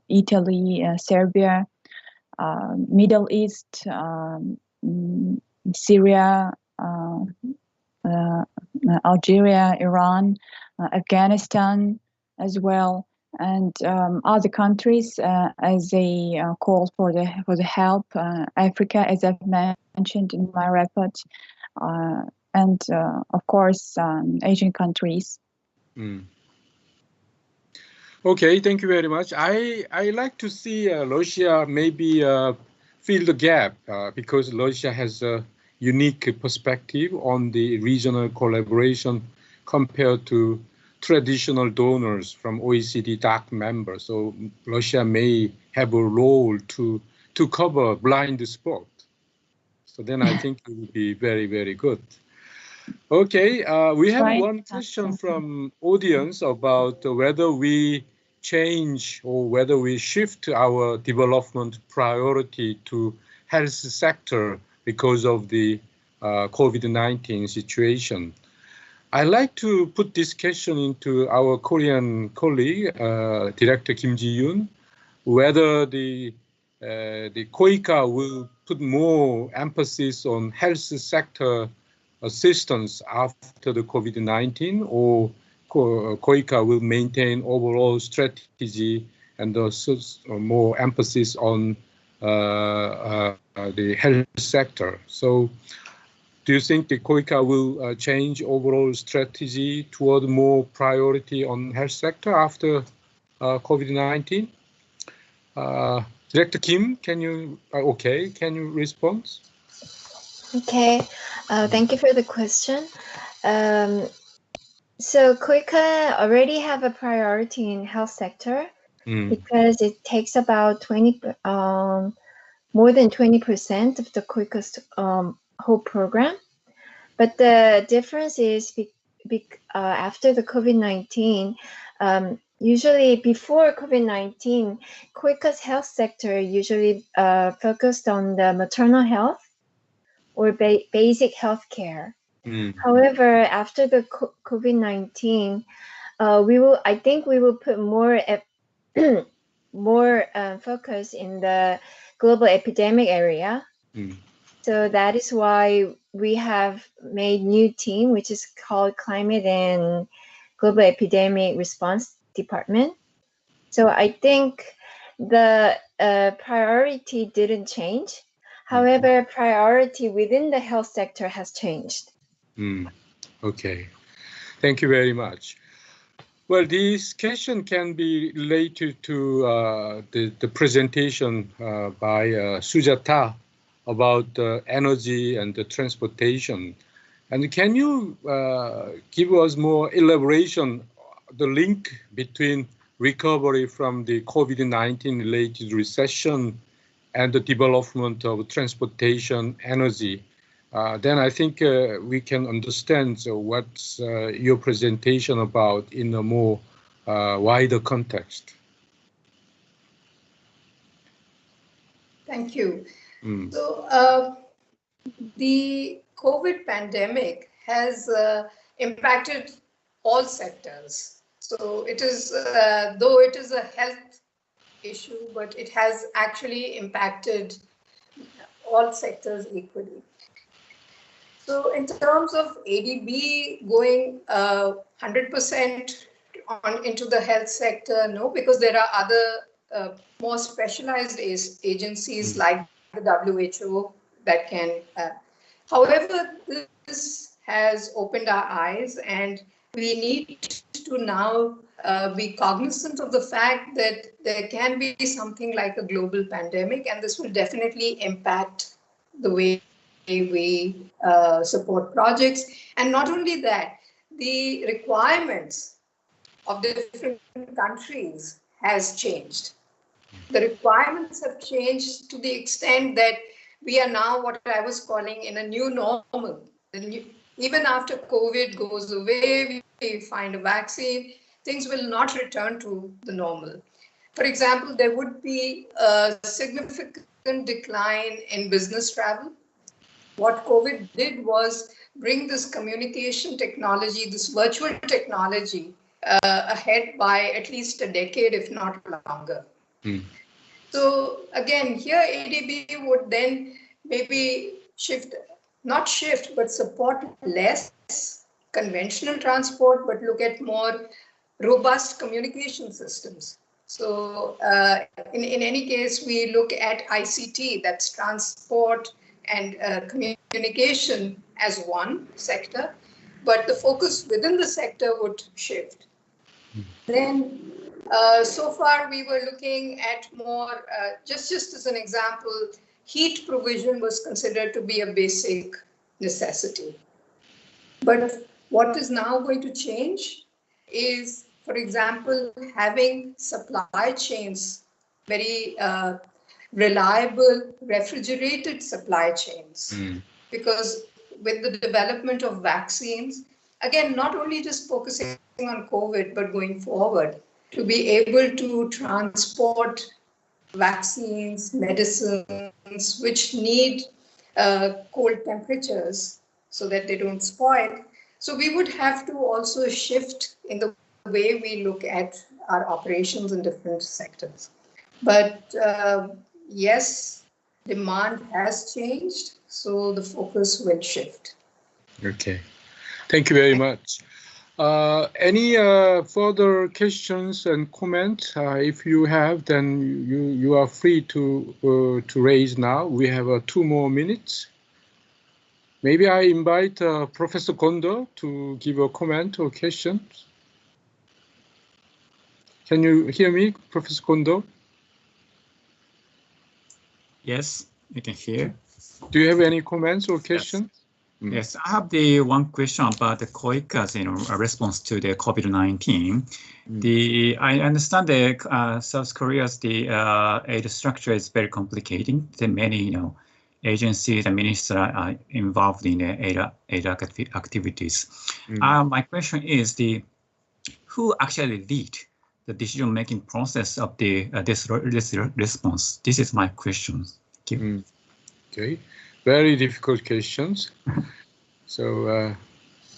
Italy, Serbia, Middle East, Syria, Algeria, Iran, Afghanistan as well, and other countries as they call for the help. Africa, as I've mentioned in my report, and of course Asian countries. Okay, thank you very much. I like to see Russia maybe fill the gap because Russia has a unique perspective on the regional collaboration compared to traditional donors from OECD DAC members. So Russia may have a role to cover blind spot. So then I think it would be very, very good. Okay, we have one question from audience about whether we change or whether we shift our development priority to health sector because of the COVID-19 situation. I like to put this question into our Korean colleague, Director Kim Ji-yoon, whether the KOICA will put more emphasis on health sector assistance after the COVID-19, or KOICA will maintain overall strategy and more emphasis on the health sector. So do you think the KOICA will change overall strategy toward more priority on health sector after COVID-19? Director Kim, can you respond? Okay, thank you for the question. So KOICA already have a priority in health sector because it takes about more than 20% of the KOICA's whole program. But the difference is after the COVID-19, usually before COVID-19, KOICA's health sector usually focused on the maternal health or basic health care. However, after the COVID-19, I think we will put more focus in the global epidemic area. So that is why we have made new team, which is called Climate and Global Epidemic Response Department. So I think the priority didn't change. However, priority within the health sector has changed. Okay, thank you very much. Well, this question can be related to the presentation by Sujata about energy and the transportation. And can you give us more elaboration, the link between recovery from the COVID-19 related recession and the development of transportation energy? Then I think we can understand what's your presentation about in a more wider context. Thank you. So the COVID pandemic has impacted all sectors. So it is, though it is a health issue, but it has actually impacted all sectors equally. So in terms of ADB going 100% into the health sector, no, because there are other more specialized agencies like the WHO that can. However, this has opened our eyes, and we need to now be cognizant of the fact that there can be something like a global pandemic, and this will definitely impact the way we support projects. And not only that, the requirements of the different countries has changed. The requirements have changed to the extent that we are now what I was calling in a new normal. Even after COVID goes away, we find a vaccine, things will not return to the normal. For example, there would be a significant decline in business travel. What COVID did was bring this communication technology, this virtual technology, ahead by at least a decade, if not longer. So again, here ADB would then maybe not shift, but support less conventional transport, but look at more robust communication systems. So in any case, we look at ICT, that's transport and communication as one sector, but the focus within the sector would shift. Then so far we were looking at more, just as an example, heat provision was considered to be a basic necessity. But what is now going to change is, for example, having supply chains, very reliable refrigerated supply chains. Because with the development of vaccines, again, not only just focusing on COVID, but going forward, to be able to transport vaccines, medicines, which need cold temperatures so that they don't spoil. So we would have to also shift in the way we look at our operations in different sectors. But yes, demand has changed, so the focus will shift. Okay, thank you very much. Any further questions and comments? If you have, then you are free to raise now. We have 2 more minutes. Maybe I invite Professor Kondo to give a comment or question. Can you hear me, Professor Kondo? Yes, I can hear. Do you have any comments or questions? Yes, I have the one question about the KOICA's response to the COVID-19. I understand that South Korea's aid structure is very complicated. There are many agencies and ministers are involved in the aid activities. My question is who actually lead the decision-making process of this response? This is my question. Thank you. Okay, very difficult questions. So,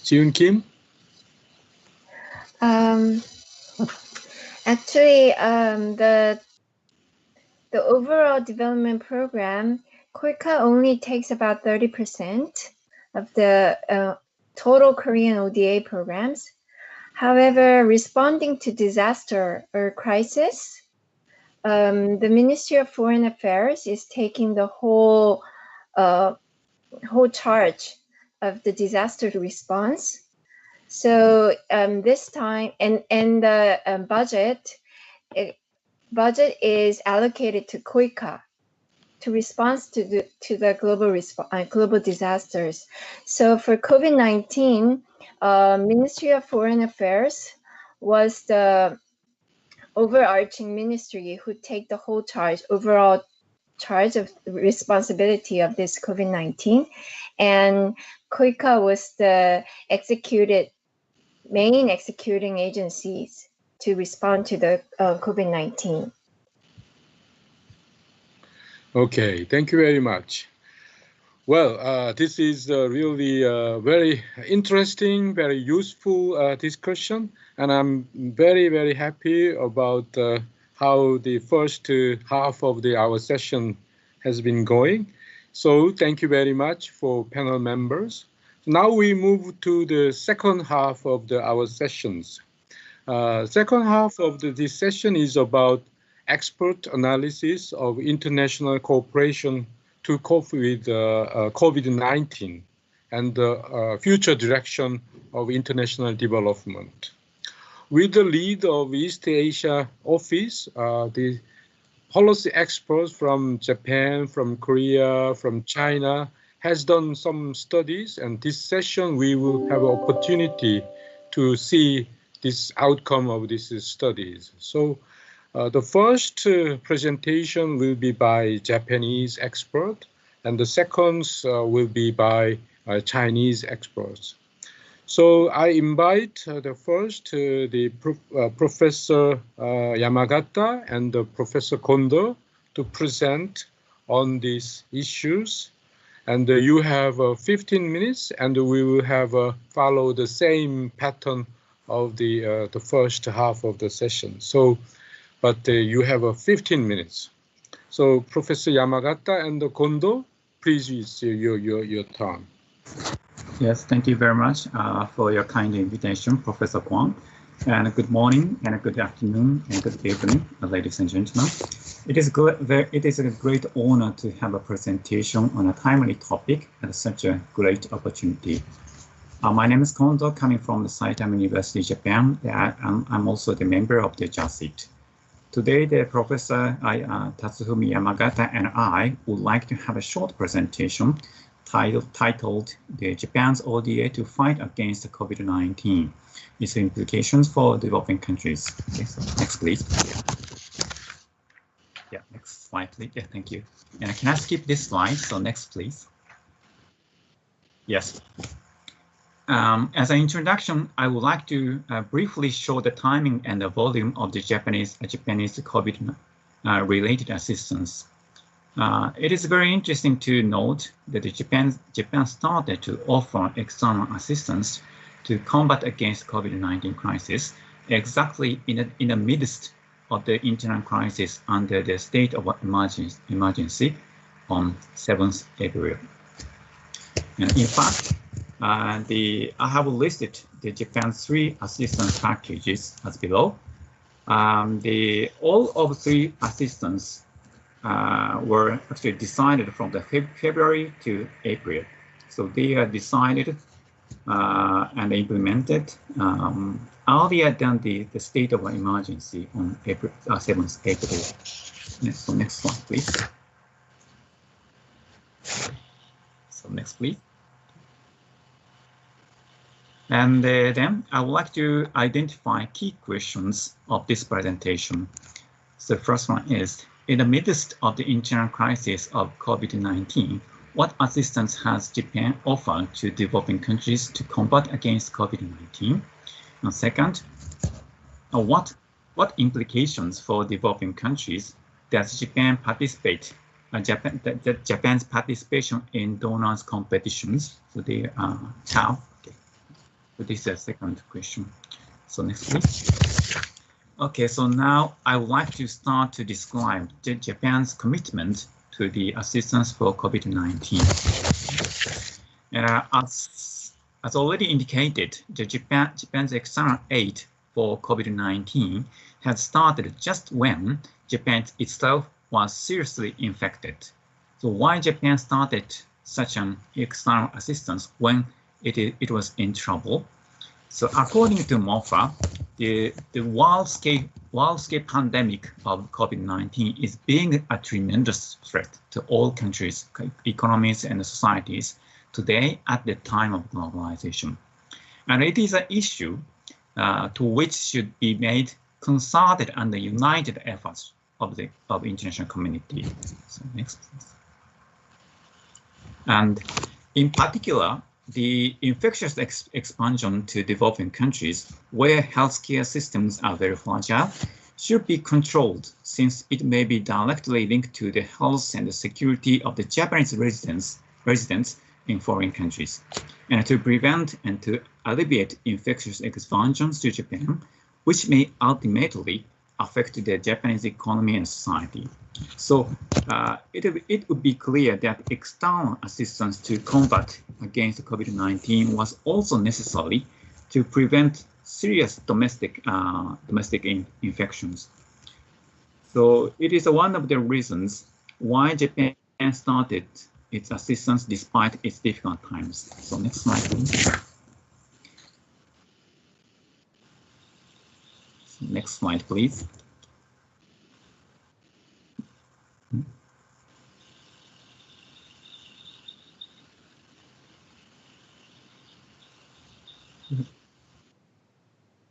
Jiun Kim? Actually, the overall development program, KOICA only takes about 30% of the total Korean ODA programs. However, responding to disaster or crisis, the Ministry of Foreign Affairs is taking the whole charge of the disaster response. So this time, and the budget is allocated to KOICA to respond to the global disasters. So for COVID-19, Ministry of Foreign Affairs was the overarching ministry who take the whole overall charge of responsibility of this COVID-19, and KOICA was the main executing agencies to respond to the COVID-19. Okay, thank you very much. Well, this is really very interesting, very useful discussion, and I'm very, very happy about how the first half of our session has been going. So thank you very much for panel members. now we move to the second half of our sessions. Second half of this session is about expert analysis of international cooperation to cope with COVID-19 and the future direction of international development. With the lead of East Asia Office, the policy experts from Japan, from Korea, from China has done some studies, and this session we will have an opportunity to see this outcome of these studies. So the first presentation will be by Japanese expert, and the second will be by Chinese experts. So I invite the first, Professor Yamagata and Professor Kondo to present on these issues. And you have 15 minutes, and we will have follow the same pattern of the first half of the session. So, but you have 15 minutes. So Professor Yamagata and Kondo, please use your turn. Yes, thank you very much for your kind invitation, Professor Kwon. And good morning, and good afternoon, and good evening, ladies and gentlemen. It is a great honor to have a presentation on a timely topic at such a great opportunity. My name is Kondo, coming from the Saitama University, Japan. I'm also the member of the JASIT. Today, the Professor Tatsufumi Yamagata and I would like to have a short presentation titled the Japan's ODA to fight against COVID-19, its implications for developing countries. Okay, so next, please. Yeah, next slide, please. Yeah, thank you. And can I skip this slide? So next, please. Yes. As an introduction, I would like to briefly show the timing and the volume of the Japanese COVID related assistance. It is very interesting to note that Japan started to offer external assistance to combat against COVID-19 crisis exactly in the midst of the internal crisis under the state of emergency on 7th April. And in fact, I have listed the Japan's 3 assistance packages as below. All of 3 assistance were actually decided from the February to April. So they are decided and implemented earlier than the state of emergency on 7th April. So next slide, please. So next, please. And then I would like to identify key questions of this presentation. So the first one is, in the midst of the internal crisis of COVID-19, what assistance has Japan offered to developing countries to combat against COVID-19? And second, what implications for developing countries does Japan participate? Japan's participation in donors competitions, so they have. Okay. So this is the second question. So next, please. Okay, so now I would like to start to describe Japan's commitment to the assistance for COVID-19. As already indicated, Japan's external aid for COVID-19 had started just when Japan itself was seriously infected. So why Japan started such an external assistance when it was in trouble? So according to MOFA, the world-scale pandemic of COVID-19 is being a tremendous threat to all countries, economies, and societies today at the time of globalization. And it is an issue to which should be made concerted and united efforts of the international community. So next, please. And in particular, the infectious expansion to developing countries where healthcare systems are very fragile should be controlled, since it may be directly linked to the health and the security of the Japanese residents in foreign countries. And to prevent and to alleviate infectious expansions to Japan, which may ultimately affect the Japanese economy and society. So it would be clear that external assistance to combat against COVID-19 was also necessary to prevent serious domestic infections. So it is one of the reasons why Japan started its assistance despite its difficult times. So next slide, please. Next slide, please.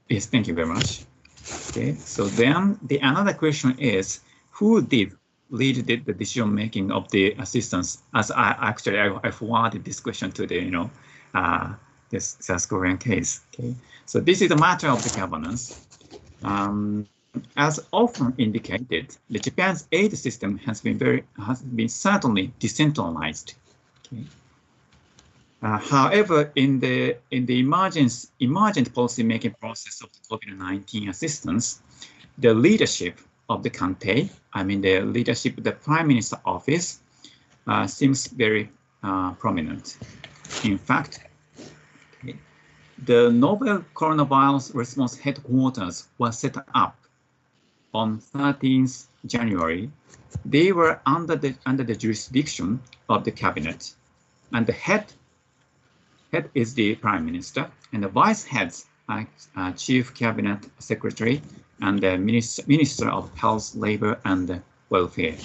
Yes, thank you very much. Okay, so then another question is, who did lead the decision making of the assistance? As I forwarded this question to the this South Korean case. Okay, so this is a matter of the governance. As often indicated, the Japan's aid system has been certainly decentralized. Okay. However, in the emergent policy-making process of the COVID-19 assistance, the leadership of the Kantei, I mean the leadership of the Prime Minister office, seems very prominent. In fact, the novel coronavirus response headquarters was set up on 13th January. They were under the jurisdiction of the cabinet, and the head is the Prime Minister, and the vice heads are Chief Cabinet Secretary and the Minister of Health, Labor and Welfare.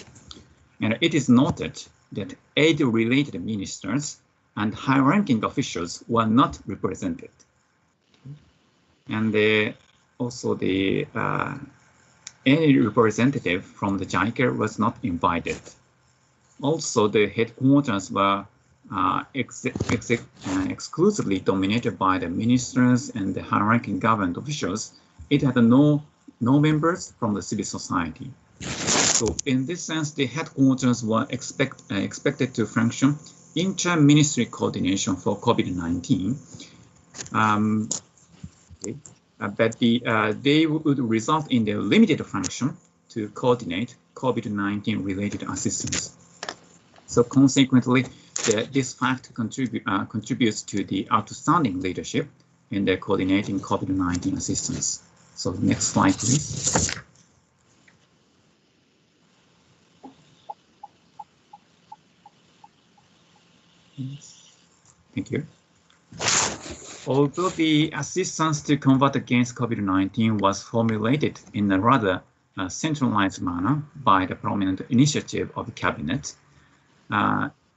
And it is noted that aid-related ministers and high-ranking officials were not represented. And also any representative from the JICA was not invited. Also, the headquarters were exclusively dominated by the ministers and the high-ranking government officials. It had no members from the civil society. So in this sense, the headquarters were expected to function inter-ministry coordination for COVID-19. But they would result in the limited function to coordinate COVID-19 related assistance. So consequently, this fact contributes to the outstanding leadership in the coordinating COVID-19 assistance. So next slide, please. Yes. Thank you. Although the assistance to combat against COVID-19 was formulated in a rather centralized manner by the prominent initiative of the cabinet,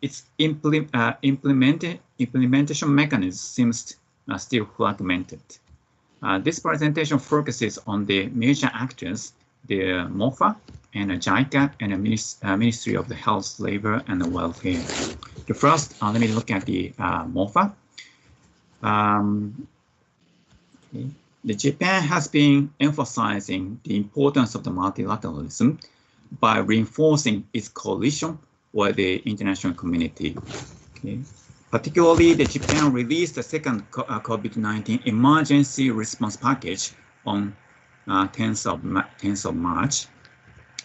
its implementation mechanism seems still fragmented. This presentation focuses on the major actors, the MOFA and JICA and the Ministry of the Health, Labor and the Welfare. The first, let me look at the MOFA. The Japan has been emphasizing the importance of the multilateralism by reinforcing its coalition with the international community. Okay. Particularly, the Japan released the second COVID-19 emergency response package on 10th of March.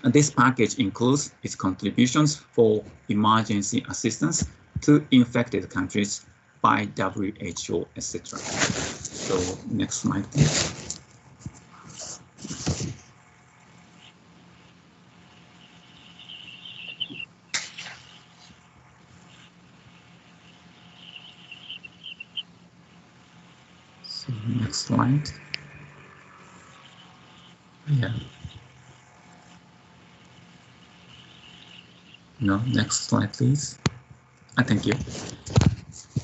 And this package includes its contributions for emergency assistance to infected countries by WHO, etc. So next slide, please. So next slide. Yeah. No, next slide, please. Thank you.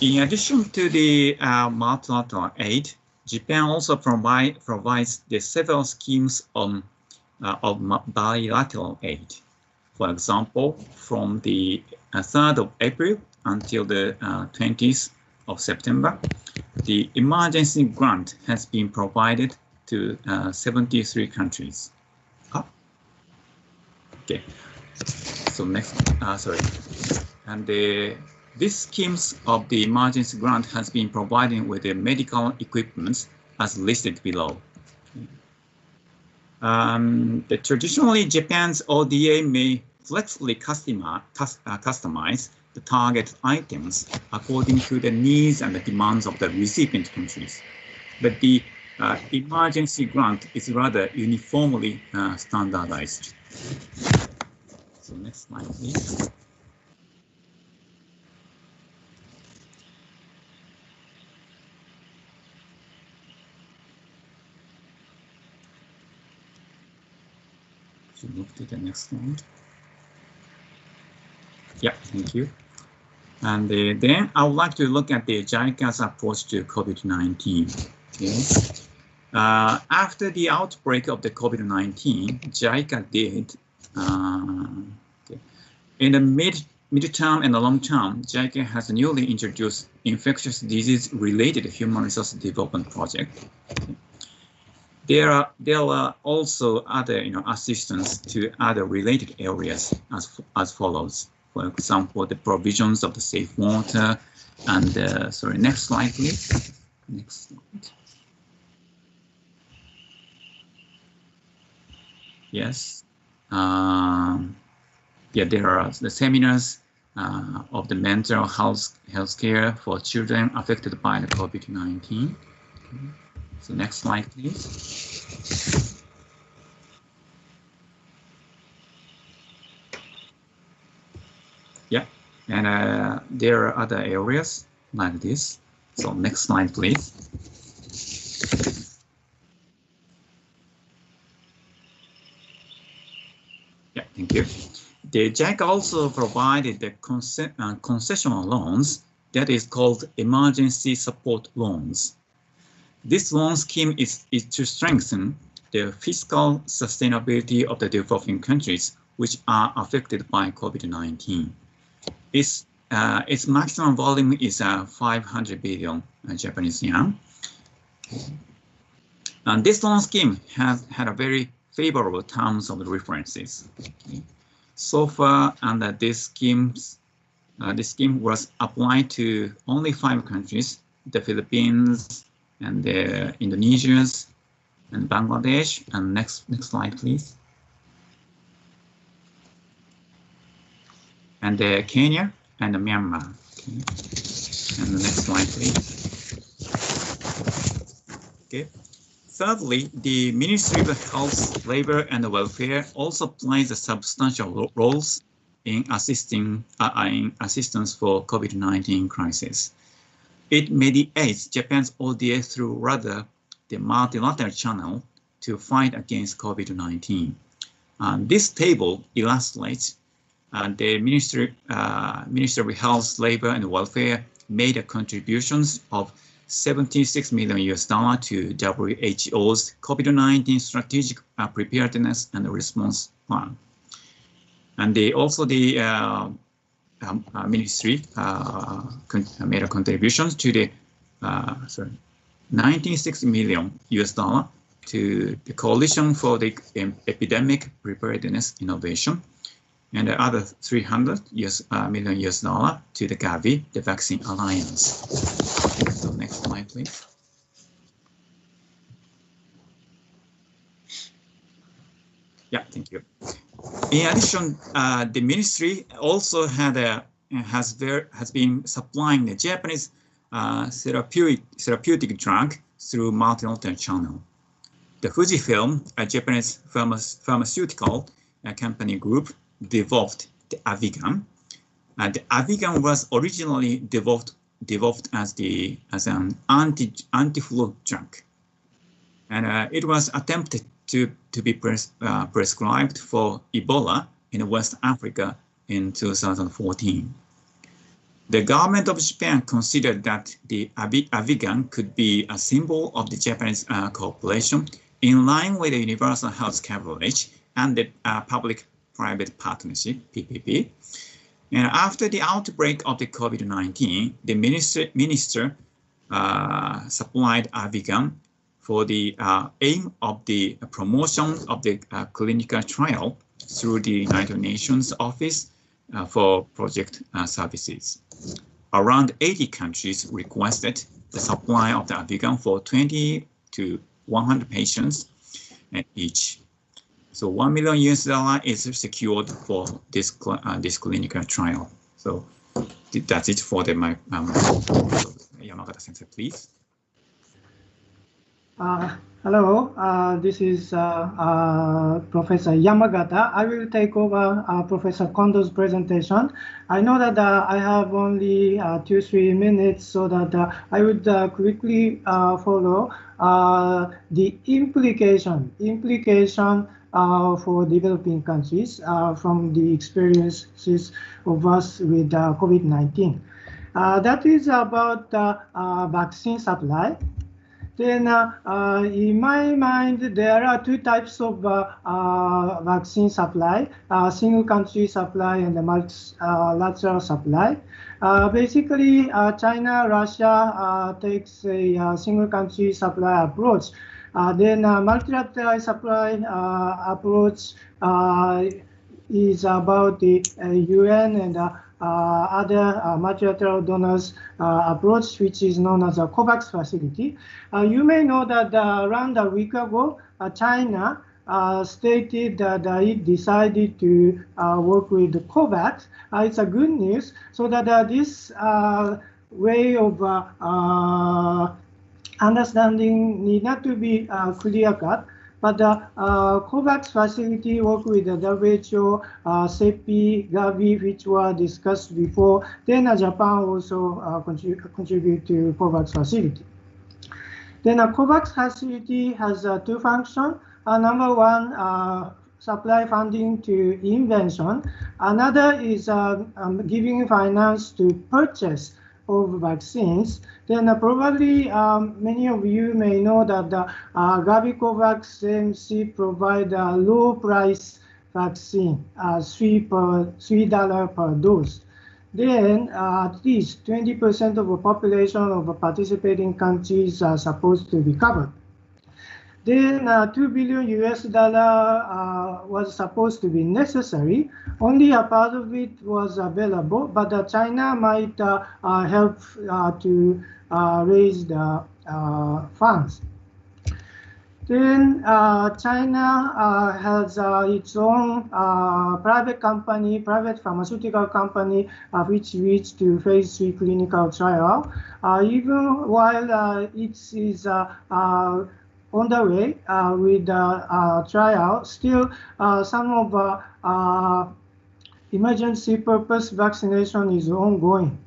In addition to the multilateral aid, Japan also provides the several schemes of bilateral aid. For example, from the 3rd of April until the 20th of September, the emergency grant has been provided to 73 countries. Okay. So next, sorry. And these schemes of the emergency grant has been provided with the medical equipment as listed below. Traditionally, Japan's ODA may flexibly customize the target items according to the needs and the demands of the recipient countries. But the emergency grant is rather uniformly standardized. So next slide, please. So move to the next slide. Yeah, thank you. And then I would like to look at the JICA's approach to COVID-19. Okay. After the outbreak of the COVID-19, JICA did, okay. In the mid-term and the long term, JICA has newly introduced infectious disease-related human resource development project. Okay. There are also other assistance to other related areas as follows. For example, the provisions of the safe water and sorry, next slide, please. Next slide. Yes. Yeah, there are the seminars of the mental health care for children affected by the COVID-19. Okay. So next slide, please. Yeah, and there are other areas like this. So next slide, please. Yeah, thank you. The JICA also provided the concessional loans that is called emergency support loans. This loan scheme is to strengthen the fiscal sustainability of the developing countries which are affected by COVID-19. Its maximum volume is 500 billion Japanese yen. And this loan scheme has had a very favorable terms of references. Okay. So far, under this scheme was applied to only 5 countries: the Philippines, and the Indonesia, and Bangladesh. And next slide, please. And Kenya and Myanmar. Okay. And the next slide, please. Okay. Thirdly, the Ministry of Health, Labor and Welfare also plays a substantial roles in assistance for COVID-19 crisis. It mediates Japan's ODA through rather the multilateral channel to fight against COVID-19. This table illustrates the Ministry of Health, Labor and Welfare made a contributions of $76 million to WHO's COVID-19 strategic preparedness and response plan. And also the ministry made a contribution to the $96 million to the Coalition for the Epidemic Preparedness Innovation, and the other $300 million to the Gavi, the Vaccine Alliance. So next slide, please. Yeah, thank you. In addition, the ministry also has been supplying the Japanese therapeutic drug through multilateral channel. The Fujifilm, a Japanese pharmaceutical company group, developed the Avigan. The Avigan was originally developed as an anti-flu drug, and it was attempted to be prescribed for Ebola in West Africa in 2014. The government of Japan considered that the Avigan could be a symbol of the Japanese cooperation in line with the universal health coverage and the public-private partnership, PPP. And after the outbreak of the COVID-19, the minister supplied Avigan for the aim of the promotion of the clinical trial through the United Nations Office for Project Services. Around 80 countries requested the supply of the Avigan for 20 to 100 patients each. So $1 million is secured for this clinical trial. So That's it for the Yamagata Sensei, please. Hello, this is Professor Yamagata. I will take over Professor Kondo's presentation. I know that I have only 2-3 minutes, so that I would quickly follow the implication for developing countries from the experiences of us with COVID-19. That is about vaccine supply. Then, in my mind, there are two types of vaccine supply, single country supply and the multilateral supply. Basically, China, Russia takes a single country supply approach. Then multilateral supply approach is about the UN and other multilateral donors approach, which is known as a COVAX facility. You may know that around a week ago, China stated that it decided to work with COVAX. It's a good news, so that this way of understanding need not to be clear-cut. But the COVAX facility work with the WHO, CEPI, Gavi, which were discussed before. Then Japan also contribute to COVAX facility. Then a COVAX facility has two functions. Number one, supply funding to invention. Another is giving finance to purchase of vaccines. Then probably many of you may know that the Gavi COVAX MC provide a low price vaccine, $3 per dose. Then at least 20% of the population of participating countries are supposed to be covered. Then $2 billion was supposed to be necessary. Only a part of it was available, but China might help to raise the funds. Then China has its own private pharmaceutical company, which reached to phase 3 clinical trial. Even while it is on the way with the trial, still some of emergency purpose vaccination is ongoing.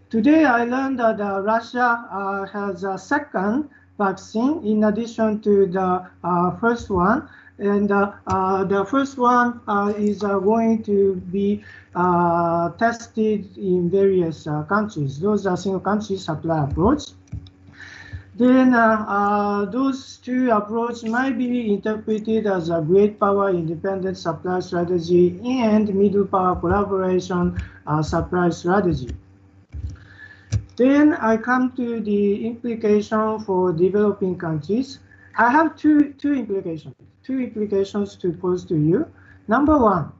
Today I learned that Russia has a second vaccine in addition to the first one, and the first one is going to be tested in various countries. Those are single country supply approach. Then those two approaches might be interpreted as a great power independent supply strategy and middle power collaboration supply strategy. Then I come to the implication for developing countries. I have two implications to pose to you. Number one,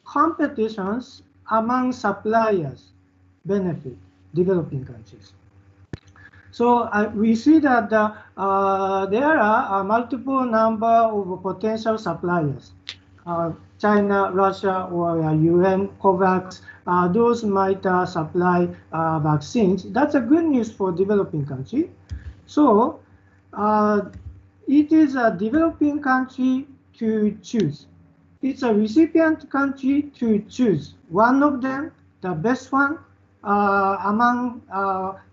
competitions among suppliers benefit developing countries. So we see that there are a multiple number of potential suppliers. China, Russia, or UN, COVAX, those might supply vaccines. That's a good news for developing country. So it is a developing country to choose. It's a recipient country to choose one of them, the best one, among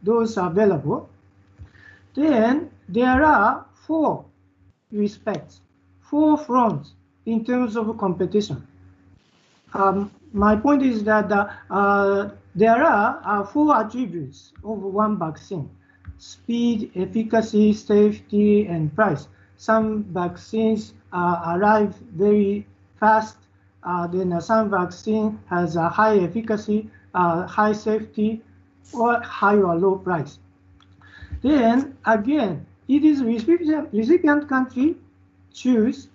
those available. Then there are four fronts in terms of competition. My point is that there are four attributes of one vaccine: speed, efficacy, safety, and price. Some vaccines arrive very fast. Then some vaccine has a high efficacy, high safety, or high or low price. Then again, it is recipient country choose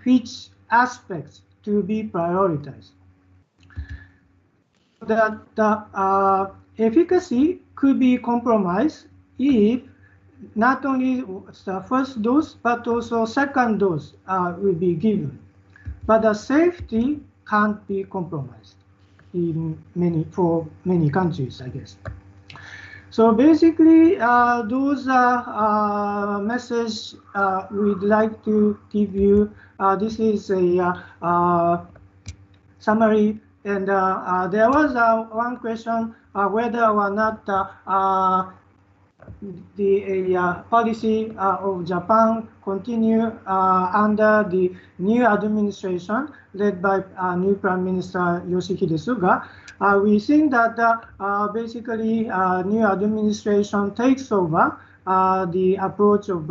which aspects to be prioritized. The efficacy could be compromised if not only the first dose, but also second dose will be given. But the safety can't be compromised. for many countries, I guess. So basically, those message we'd like to give you. This is a summary, and there was one question whether or not the policy of Japan continue under the new administration led by new Prime Minister Yoshihide Suga. We think that basically new administration takes over the approach of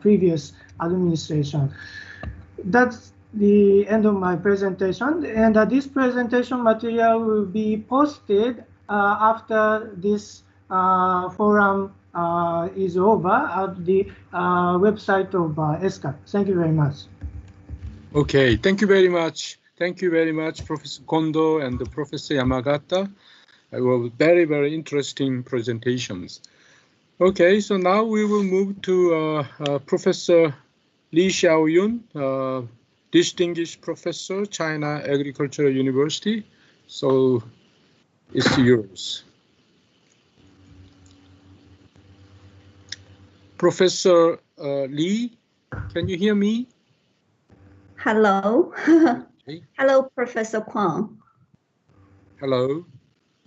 previous administration. That's the end of my presentation, and this presentation material will be posted after this forum is over at the website of ESCAP. Thank you very much. Okay, thank you very much. Thank you very much, Professor Kondo and Professor Yamagata. They were very, very interesting presentations. Okay, so now we will move to Professor Lee Xiaoyun, Distinguished Professor, China Agricultural University. So it's yours. Professor Lee, can you hear me? Hello. Okay. Hello, Professor Kwang. Hello.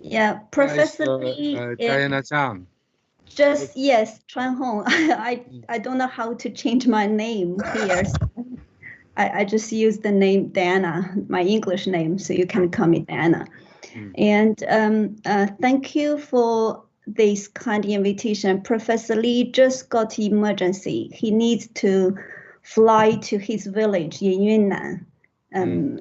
Yeah, Professor Lee. Diana-chan. Just, yes, Chuan Hong. I don't know how to change my name here. So I just use the name Diana, my English name, so you can call me Diana. And thank you for this kind invitation. Professor Lee just got emergency. He needs to fly to his village in Yunnan.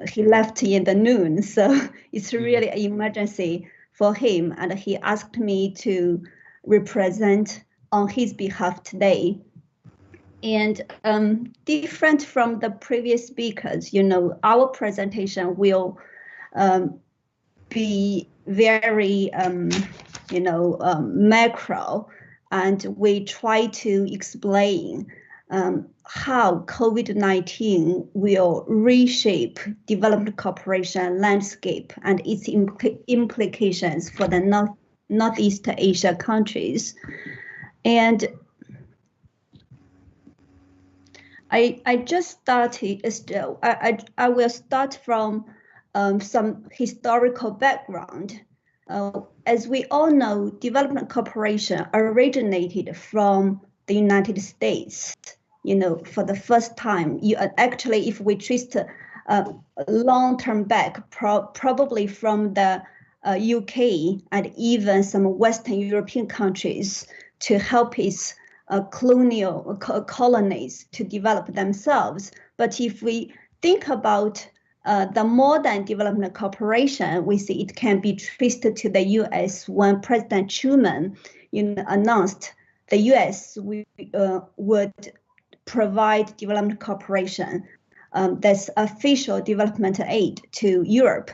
He left in the noon, so it's really an emergency for him. And he asked me to represent on his behalf today. And different from the previous speakers, you know, our presentation will be very, macro, and we try to explain how COVID-19 will reshape development cooperation landscape and its implications for the Northeast Asia countries. And I just started, I will start from some historical background. As we all know, development cooperation originated from the United States. You know, for the first time, actually, if we trace long-term back, probably from the UK and even some Western European countries to help its colonies to develop themselves. But if we think about the modern development cooperation, we see it can be traced to the US when President Truman announced the US would provide development cooperation, that's official development aid to Europe.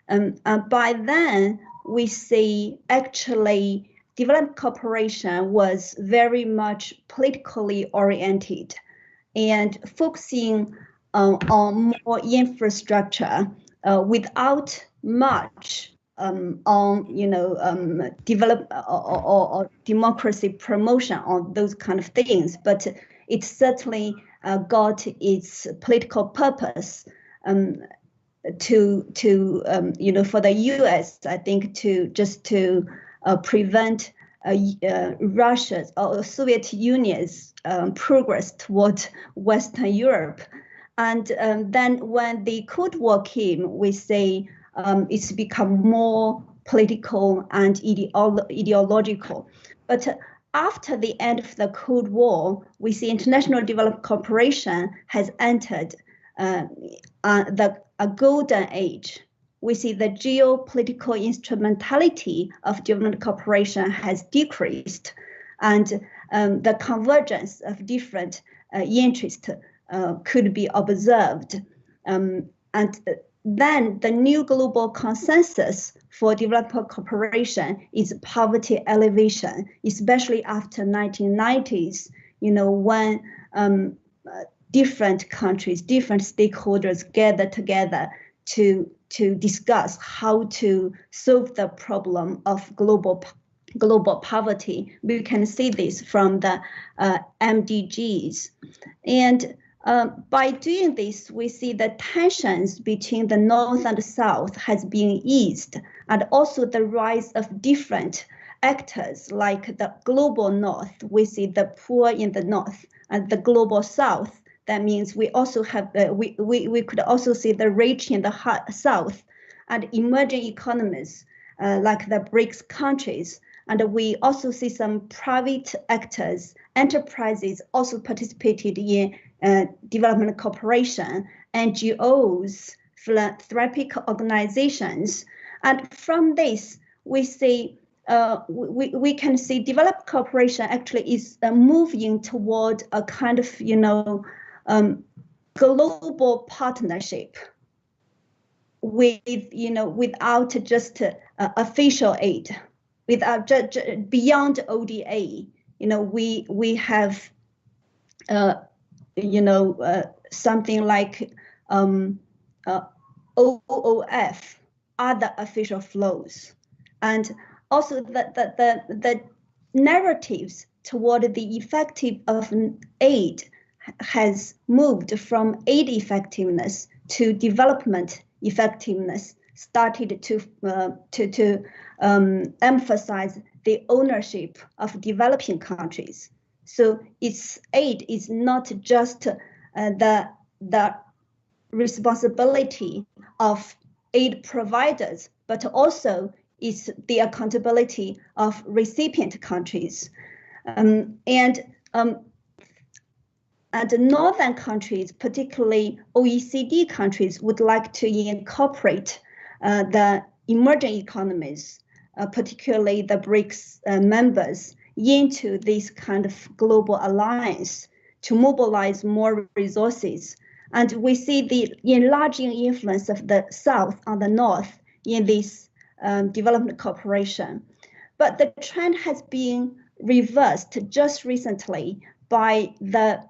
By then, we see actually development cooperation was very much politically oriented and focusing on more infrastructure without much on develop or democracy promotion on those kind of things. But it certainly got its political purpose for the US, I think, to prevent Russia's or Soviet Union's progress toward Western Europe. And then when the Cold War came, we say it's become more political and ideological. But after the end of the Cold War, we see international development cooperation has entered a golden age. We see the geopolitical instrumentality of development cooperation has decreased, and the convergence of different interests could be observed. And then the new global consensus for development cooperation is poverty elevation, especially after 1990s, when different countries, different stakeholders gather together to discuss how to solve the problem of global poverty. We can see this from the MDGs. And by doing this, we see the tensions between the North and the South has been eased, and also the rise of different actors like the global North. We see the poor in the North, and the global South. That means we also have we could also see the rich in the South, and emerging economies like the BRICS countries. And we also see some private actors, enterprises also participated in development cooperation, NGOs, philanthropic organizations. And from this, we see we can see development cooperation actually is moving toward a kind of global partnership with without just official aid, without beyond ODA. We have something like OOF, other official flows, and also the narratives toward the effective of aid has moved from aid effectiveness to development effectiveness, started to emphasize the ownership of developing countries. So its aid is not just the responsibility of aid providers, but also is the accountability of recipient countries. And northern countries, particularly OECD countries, would like to incorporate the emerging economies, particularly the BRICS members, into this kind of global alliance to mobilize more resources. And we see the enlarging influence of the South on the North in this development cooperation. But the trend has been reversed just recently by the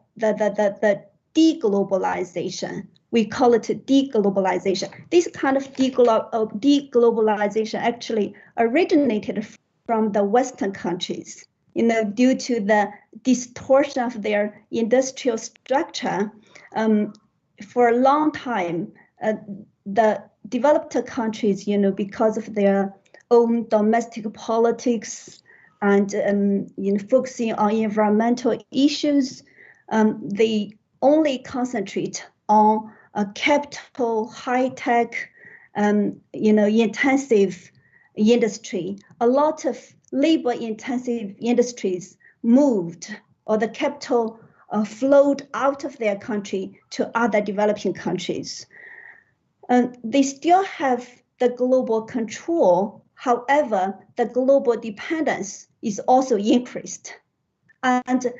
deglobalization. We call it deglobalization. This kind of deglobalization actually originated from the Western countries, due to the distortion of their industrial structure. For a long time, the developed countries, because of their own domestic politics and focusing on environmental issues, they only concentrate on a capital, high-tech, intensive industry. A lot of labor-intensive industries moved, or the capital flowed out of their country to other developing countries. They still have the global control. However, the global dependence is also increased. And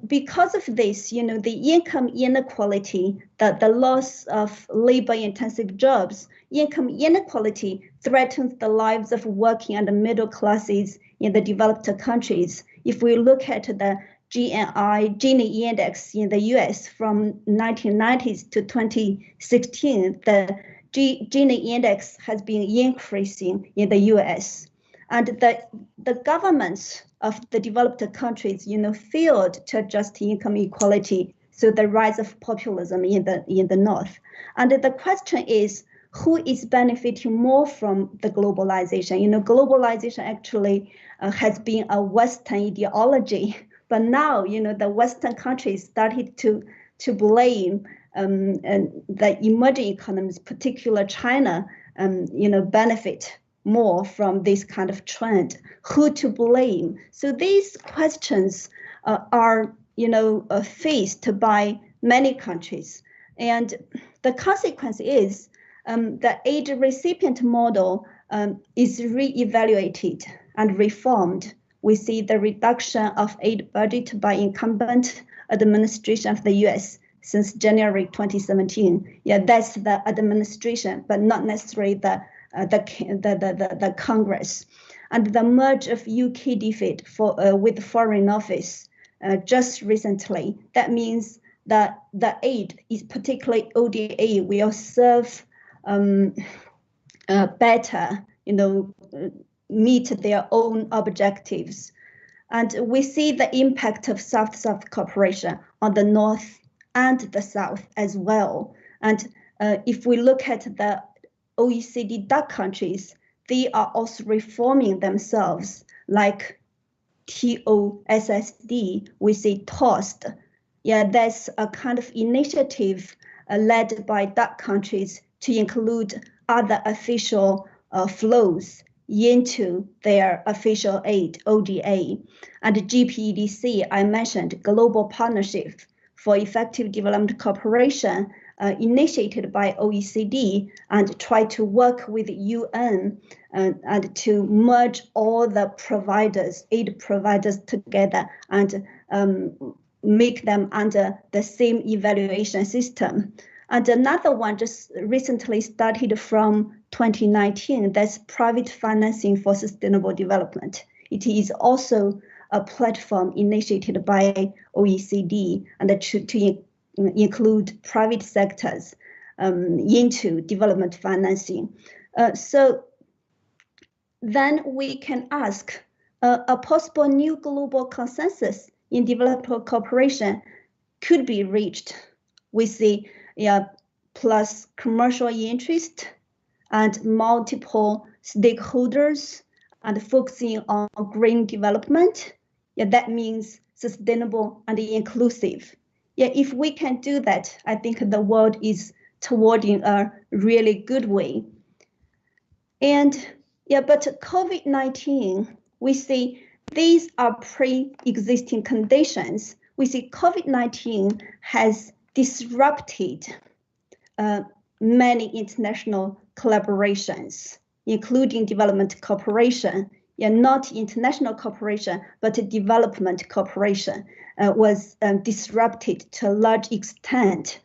because of this, the income inequality, the loss of labor-intensive jobs, income inequality threatens the lives of working and middle classes in the developed countries. If we look at the Gini index in the US from 1990s to 2016, the Gini index has been increasing in the US. And the governments of the developed countries, failed to adjust income equality, so the rise of populism in the North. And the question is, who is benefiting more from the globalization? Globalization actually has been a Western ideology, but now, the Western countries started to blame the emerging economies, particularly China, benefit more from this kind of trend. Who to blame? So these questions are, faced by many countries, and the consequence is the aid recipient model is re-evaluated and reformed. We see the reduction of aid budget by incumbent administration of the U.S. since January 2017. Yeah, that's the administration, but not necessarily the Congress. And the merge of UK DFID with Foreign Office just recently. That means that the aid is particularly ODA will serve better, meet their own objectives. And we see the impact of South-South cooperation on the North and the South as well. And if we look at the OECD DAC countries, they are also reforming themselves, like TOSSD, we see TOST. Yeah, that's a kind of initiative led by DAC countries to include other official flows into their official aid, ODA. And GPEDC, I mentioned, Global Partnership for Effective Development Cooperation, initiated by OECD, and try to work with UN and to merge all the providers, aid providers together and make them under the same evaluation system. And another one just recently started from 2019, that's private financing for sustainable development. It is also a platform initiated by OECD and to include private sectors into development financing. So then we can ask a possible new global consensus in development cooperation could be reached with the plus commercial interest and multiple stakeholders and focusing on green development. Yeah, that means sustainable and inclusive. Yeah, if we can do that, I think the world is towarding a really good way. And yeah, but COVID-19, we see these are pre-existing conditions. We see COVID-19 has disrupted many international collaborations, including development cooperation. Yeah, not international cooperation, but development cooperation was disrupted to a large extent.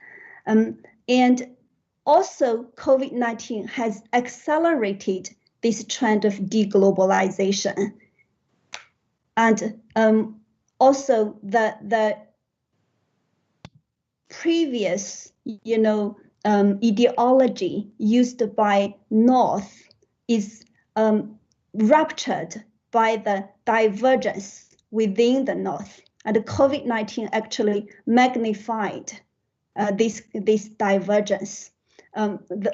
And also, COVID-19 has accelerated this trend of deglobalization. And also the previous, ideology used by North is ruptured by the divergence within the North. And COVID-19 actually magnified this divergence.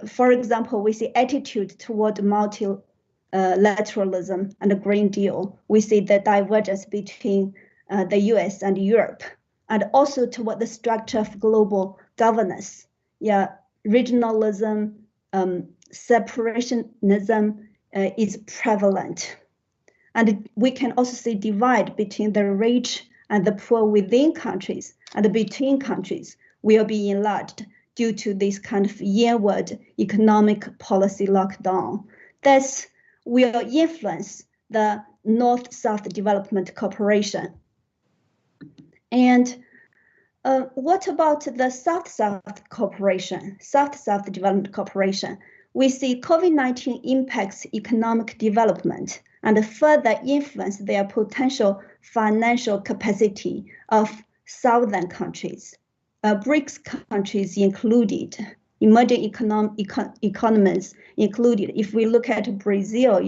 For example, we see attitude toward multilateralism and the Green Deal. We see the divergence between the US and Europe, and also toward the structure of global governance. Yeah, regionalism, separationism is prevalent. And we can also see divide between the rich and the poor within countries and between countries will be enlarged due to this kind of inward economic policy lockdown. That will influence the North-South development cooperation. And what about the South-South cooperation, South-South development cooperation? We see COVID-19 impacts economic development and further influence their potential financial capacity of southern countries. BRICS countries included, emerging economies included. If we look at Brazil,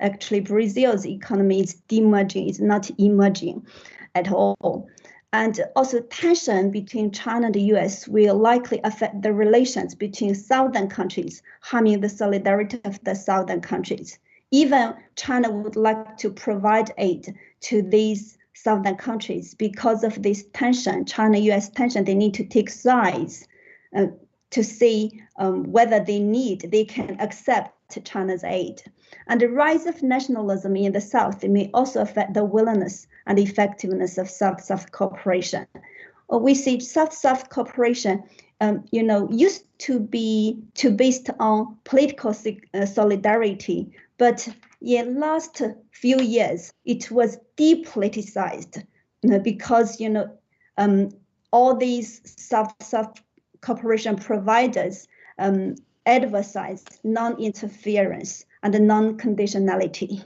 actually Brazil's economy is demerging, it's not emerging at all. And also tension between China and the US will likely affect the relations between southern countries, harming the solidarity of the southern countries. Even China would like to provide aid to these southern countries. Because of this tension, China-US tension, they need to take sides to see whether they can accept China's aid. And the rise of nationalism in the South may also affect the willingness and effectiveness of South-South cooperation. We see South-South cooperation, used to be based on political solidarity, but in last few years, it was depoliticized because, all these South-South cooperation providers advertise non-interference and non-conditionality.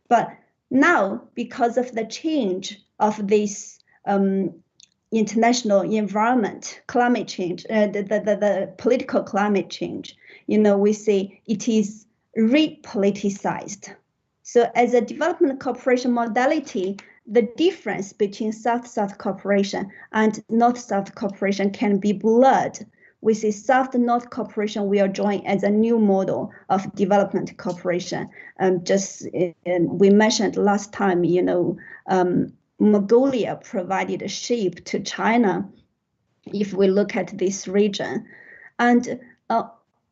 But now, because of the change of this international environment, climate change, the political climate change, we see it is re-politicized. So as a development cooperation modality, the difference between South-South cooperation and North-South cooperation can be blurred. We see South-North cooperation will join as a new model of development cooperation. We mentioned last time, Mongolia provided a shape to China if we look at this region. And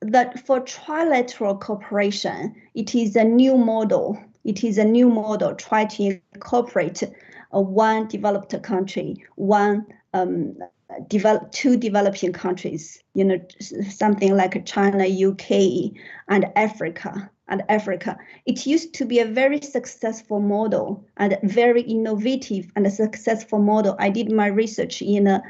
that for trilateral cooperation, it is a new model. It is a new model, try to incorporate one developed country, two developing countries, something like China, UK, and Africa. It used to be a very successful model and very innovative and a successful model. I did my research in a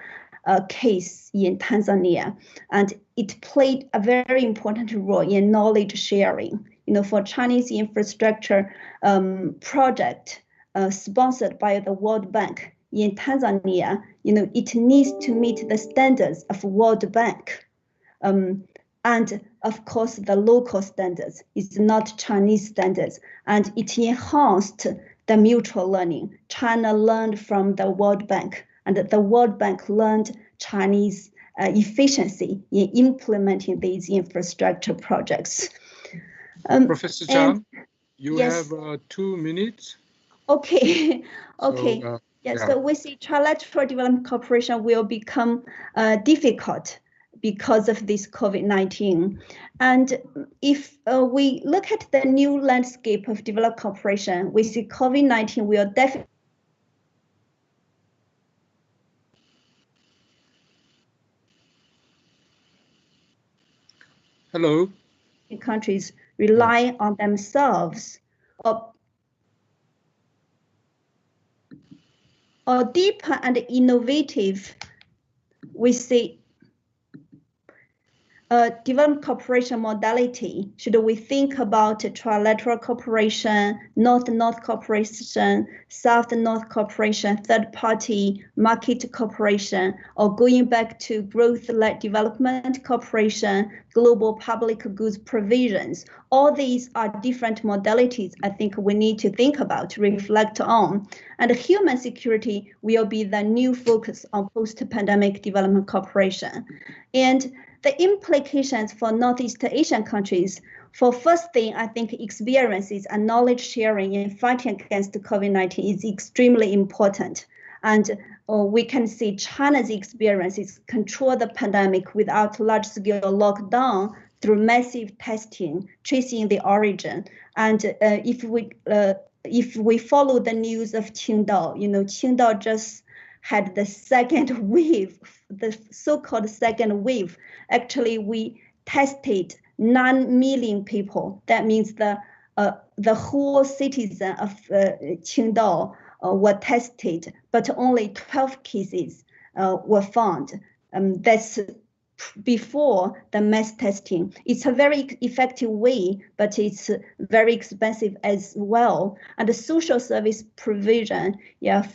case in Tanzania, and it played a very important role in knowledge sharing. For Chinese infrastructure project sponsored by the World Bank in Tanzania, it needs to meet the standards of World Bank. And of course, the local standards is not Chinese standards, and it enhanced the mutual learning. China learned from the World Bank, and the World Bank learned Chinese efficiency in implementing these infrastructure projects. Professor Zhang, you yes. have 2 minutes. Okay. Okay. So, So we see trilateral development cooperation will become difficult because of this COVID-19. And if we look at the new landscape of development cooperation, we see COVID-19 will definitely hello. Countries rely on themselves or deeper and innovative, we see development cooperation modality. Should we think about trilateral cooperation, North-North cooperation, South-North cooperation, third-party market cooperation, or going back to growth-led development cooperation, global public goods provisions? All these are different modalities I think we need to think about, reflect on. And human security will be the new focus on post-pandemic development cooperation. And the implications for Northeast Asian countries, for first thing, I think experiences and knowledge sharing in fighting against COVID-19 is extremely important. And we can see China's experiences control the pandemic without large-scale lockdown through massive testing, tracing the origin. And if we follow the news of Qingdao, Qingdao just had the second wave, the so-called second wave. Actually, we tested 9 million people. That means the whole citizen of Qingdao were tested, but only 12 cases were found. That's before the mass testing. It's a very effective way, but it's very expensive as well. And the social service provision,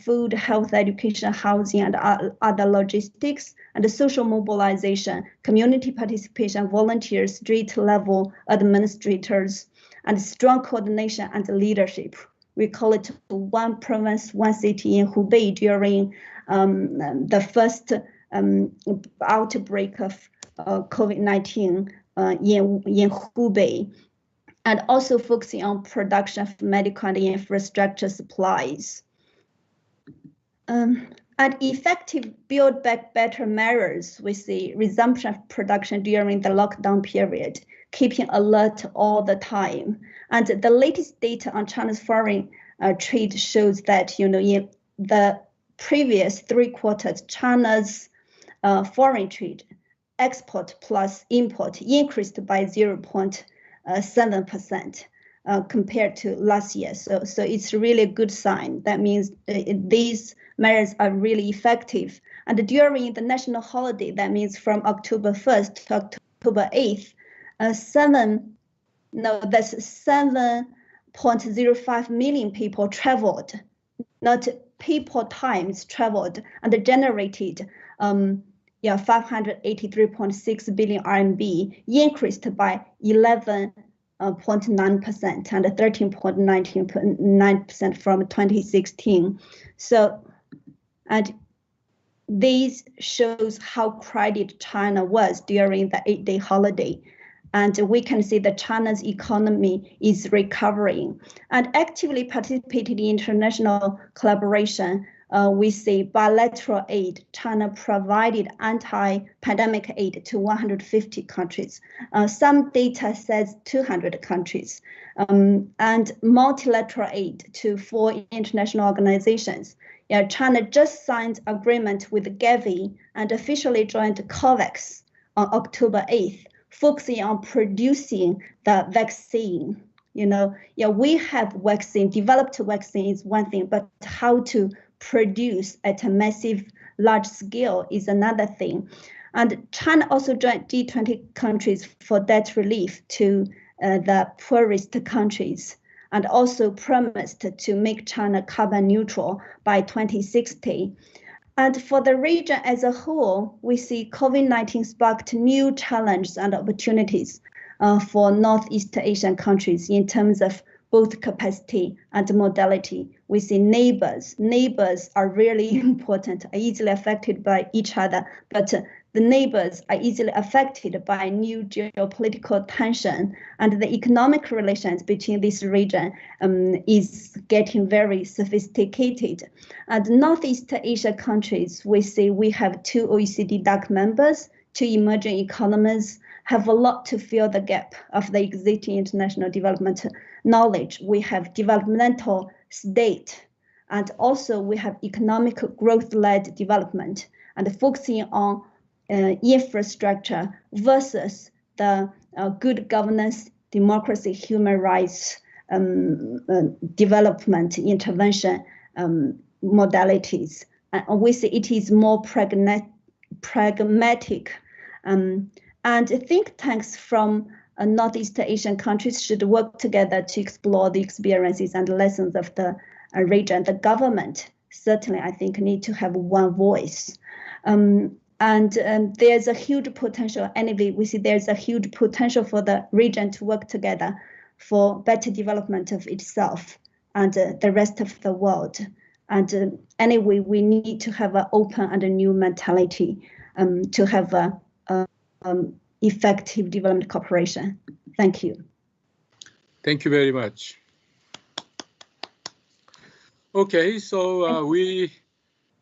food, health, education, housing, and other logistics, and the social mobilization, community participation, volunteers, street level administrators, and strong coordination and leadership. We call it one province, one city in Hubei during the first outbreak of COVID-19 in Hubei, and also focusing on production of medical and infrastructure supplies. And effective Build Back Better measures with the resumption of production during the lockdown period, keeping alert all the time. And the latest data on China's foreign trade shows that, in the previous 3 quarters, China's foreign trade, export plus import, increased by 0.7% compared to last year. So it's really a good sign. That means these measures are really effective. And during the national holiday, that means from October 1st to October 8th, 7.05 million people traveled, not people times traveled, and generated 583.6 billion RMB, increased by 11 0.9% and 13.99% from 2016. So, and this shows how crowded China was during the 8-day holiday. And we can see that China's economy is recovering and actively participated in international collaboration. We see bilateral aid. China provided anti-pandemic aid to 150 countries. Some data says 200 countries. And multilateral aid to 4 international organizations. Yeah, China just signed agreement with Gavi and officially joined COVAX on October 8th, focusing on producing the vaccine. You know, yeah, we have vaccine, developed vaccine is one thing, but how to produce at a massive, large scale is another thing. And China also joined G20 countries for debt relief to the poorest countries, and also promised to make China carbon neutral by 2060. And for the region as a whole, we see COVID-19 sparked new challenges and opportunities for Northeast Asian countries in terms of both capacity and modality. We see neighbors. Neighbors are really important, are easily affected by each other, but the neighbors are easily affected by new geopolitical tension, and the economic relations between this region is getting very sophisticated. And Northeast Asia countries, we see we have 2 OECD DAC members, 2 emerging economies, have a lot to fill the gap of the existing international development knowledge. We have developmental state, and also we have economic growth-led development, and focusing on infrastructure versus the good governance, democracy, human rights, development, intervention modalities. We see it is more pragmatic. And think tanks from Northeast Asian countries should work together to explore the experiences and lessons of the region. The government certainly, I think, need to have one voice. And there's a huge potential. Anyway, we see there's a huge potential for the region to work together for better development of itself and the rest of the world. And anyway, we need to have an open and a new mentality to have a effective development cooperation. Thank you. Thank you very much. Okay, so we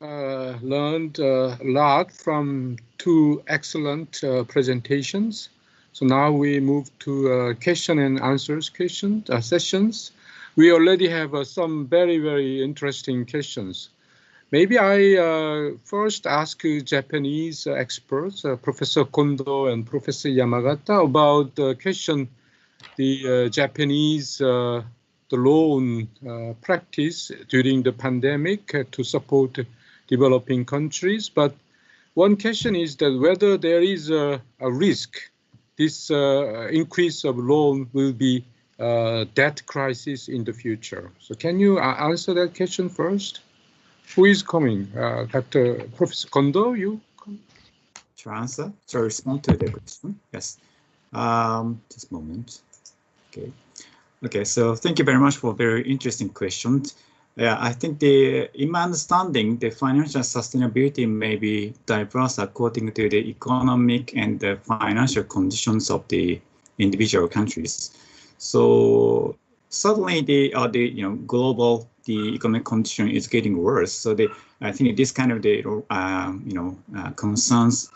learned a lot from 2 excellent presentations. So now we move to question and answers sessions. We already have some very, very interesting questions. Maybe I first ask Japanese experts, Professor Kondo and Professor Yamagata, about the question, the Japanese the loan practice during the pandemic to support developing countries. But one question is that whether there is a risk this increase of loan will be debt crisis in the future. So can you answer that question first? Who is coming? Dr. Professor Kondo, you? To answer, to respond to the question, yes. Just a moment. Okay. Okay, so thank you very much for very interesting questions. I think in my understanding, the financial sustainability may be diverse according to the economic and the financial conditions of the individual countries. So suddenly the global economic condition is getting worse. So I think this kind of concerns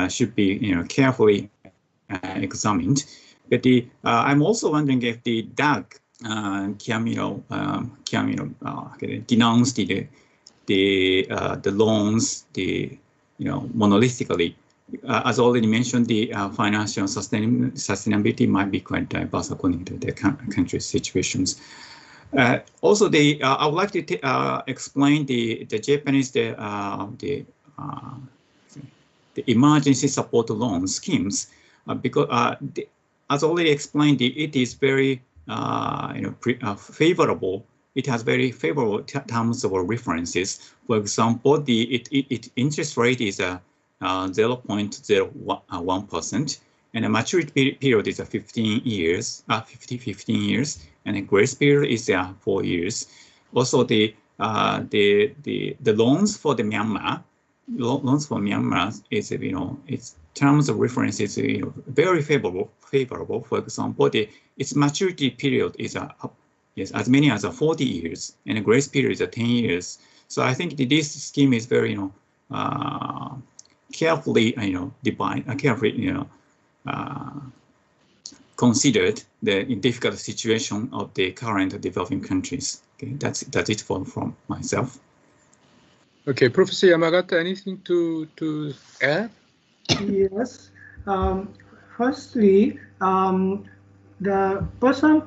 should be carefully examined. But I'm also wondering if the DAC can denounce the loans monolithically. As already mentioned, the financial sustainability might be quite diverse according to the country's situations. Also, I would like to explain the Japanese the emergency support loan schemes because as already explained, it is very favorable. It has very favorable terms of references. For example, its interest rate is 0.01%, and the maturity period is 15 years, 15 years, and the grace period is 4 years. Also, the loans for the Myanmar, loans for Myanmar is, its terms of reference is, very favorable. For example, its maturity period is as many as 40 years, and the grace period is 10 years. So I think this scheme is very, carefully, defined, carefully, considered the difficult situation of the current developing countries. Okay, that's it from myself. Okay, Professor Yamagata, anything to add? Yes. Firstly, the person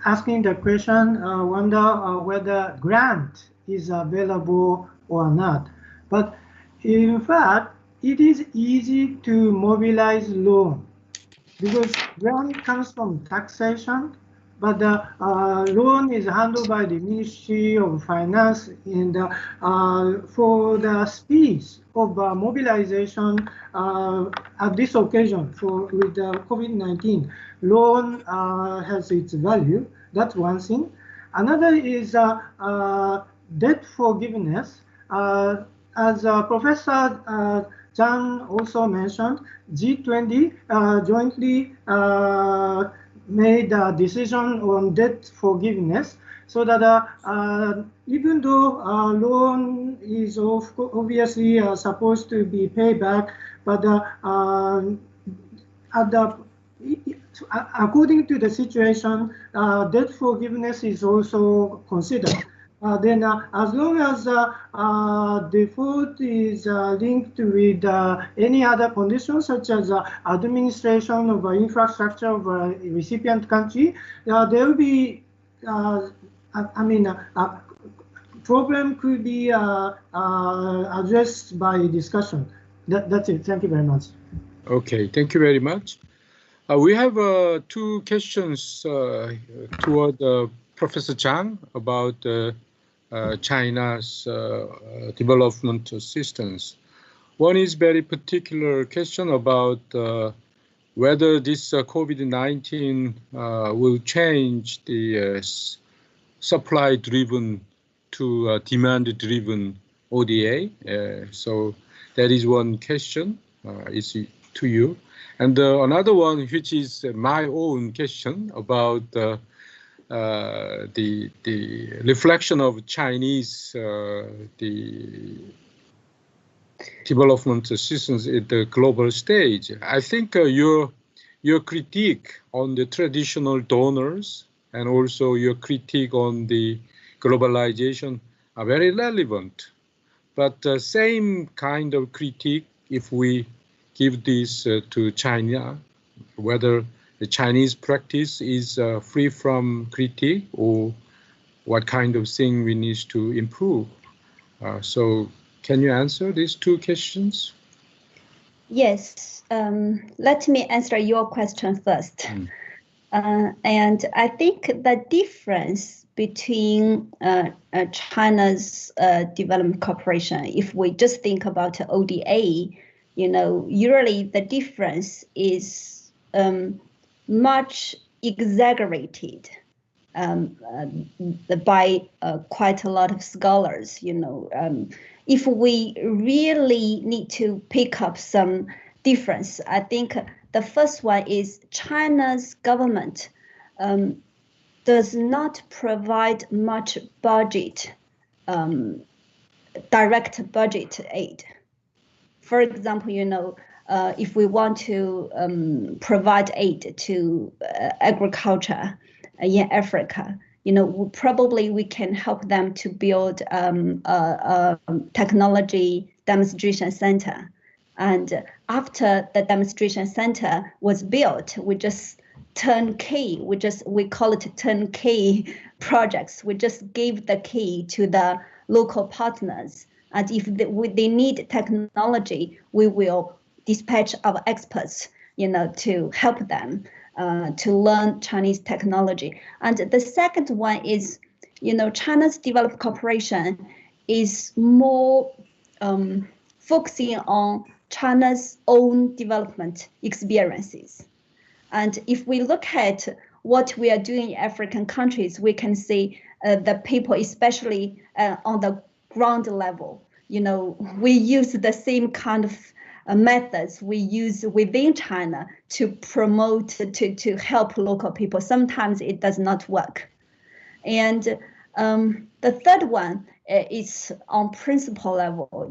asking the question wonder whether grant is available or not. But in fact, it is easy to mobilize loan because grant comes from taxation, but the loan is handled by the Ministry of Finance. And for the speed of mobilization at this occasion with the COVID-19, loan has its value. That's one thing. Another is debt forgiveness. As Professor Chan also mentioned, G20 jointly made a decision on debt forgiveness, so that even though loan is obviously supposed to be paid back, but according to the situation, debt forgiveness is also considered. Then, as long as default is linked with any other conditions, such as administration of infrastructure of a recipient country, there will be, problem could be addressed by discussion. That's it. Thank you very much. Okay, thank you very much. We have two questions toward Professor Chang about China's development assistance. One is very particular question about whether this COVID-19 will change the supply-driven to demand-driven ODA. So that is one question. It's to you. And another one, which is my own question about the reflection of Chinese the development assistance at the global stage. I think your critique on the traditional donors and also your critique on the globalization are very relevant. But the same kind of critique, if we give this to China, whether the Chinese practice is free from critique or what kind of thing we need to improve. So can you answer these two questions? Yes, let me answer your question first. And I think the difference between China's development cooperation, if we just think about ODA, usually the difference is much exaggerated by quite a lot of scholars. If we really need to pick up some difference, I think the first one is China's government does not provide much budget, direct budget aid. For example, if we want to provide aid to agriculture in Africa, probably we can help them to build a technology demonstration center. And after the demonstration center was built, we just turnkey, we call it turnkey projects. We just gave the key to the local partners. And if they need technology, we will dispatch our experts, to help them to learn Chinese technology. And the second one is, China's development cooperation is more focusing on China's own development experiences. And if we look at what we are doing in African countries, we can see the people, especially on the ground level, we use the same kind of methods we use within China to promote, to help local people. Sometimes it does not work. And the third one is on principle level.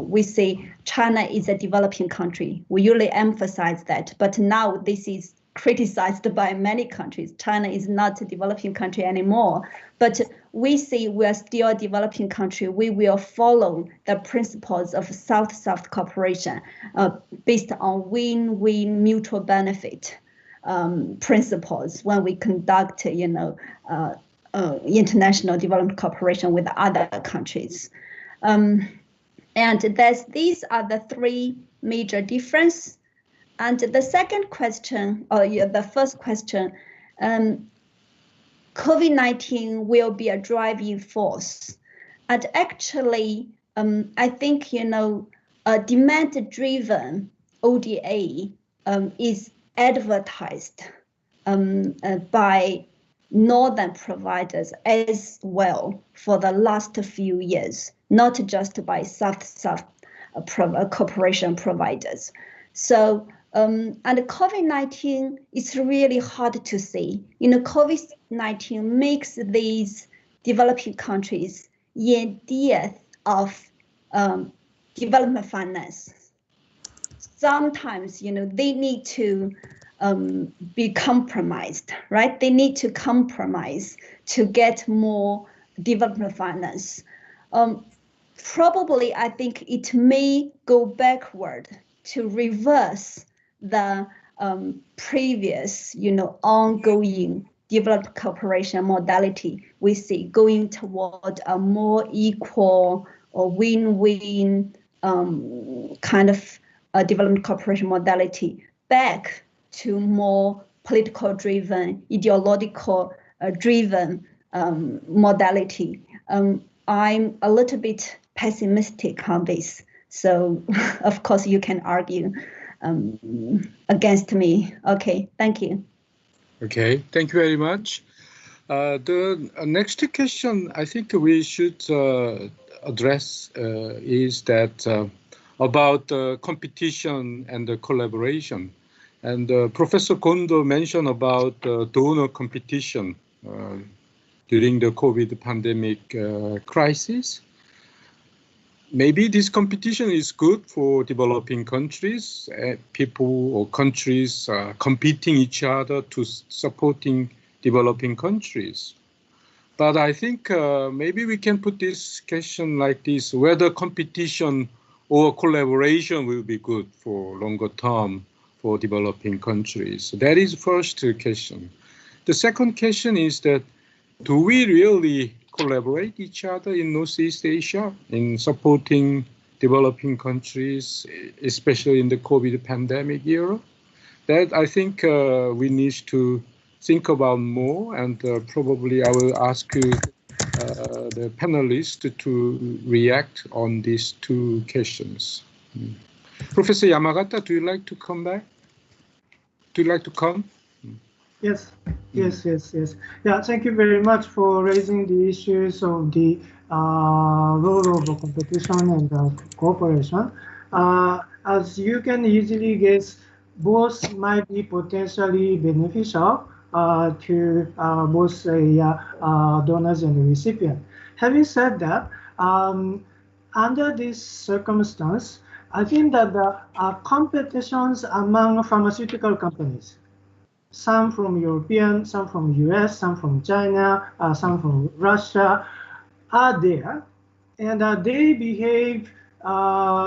We say China is a developing country. We usually emphasize that, but now this is criticized by many countries. China is not a developing country anymore, but we say we are still a developing country. We will follow the principles of South-South cooperation based on win-win mutual benefit principles when we conduct, international development cooperation with other countries. And these are the three major differences. And the second question, the first question, COVID-19 will be a driving force. And actually, I think, a demand-driven ODA is advertised by northern providers as well for the last few years, not just by South-South cooperation providers. So, and COVID-19 is really hard to see. COVID-19 makes these developing countries in dearth of development finance. Sometimes, they need to be compromised, right? They need to compromise to get more development finance. Probably, I think it may go backward to reverse the previous, ongoing development cooperation modality we see going toward a more equal or win-win kind of development cooperation modality back to more political driven, ideological driven modality. I'm a little bit pessimistic on this. So, of course, you can argue against me. Okay, thank you. Okay, thank you very much. The next question I think we should address is that about competition and the collaboration. And Professor Kondo mentioned about donor competition during the COVID pandemic crisis. Maybe this competition is good for developing countries, people or countries competing each other to supporting developing countries. But I think maybe we can put this question like this, whether competition or collaboration will be good for longer term for developing countries. So that is the first question. The second question is that, do we really collaborate each other in Northeast Asia in supporting developing countries, especially in the COVID pandemic era? That I think we need to think about more, and probably I will ask you, the panelists to react on these two questions. Professor Yamagata, do you like to come back? Do you like to come? Yes. Yeah, thank you very much for raising the issues of the role of competition and cooperation. As you can easily guess, both might be potentially beneficial to both donors and the recipient. Having said that, under this circumstance, I think that the competitions among pharmaceutical companies, some from European, some from US, some from China, some from Russia, are there, and they behave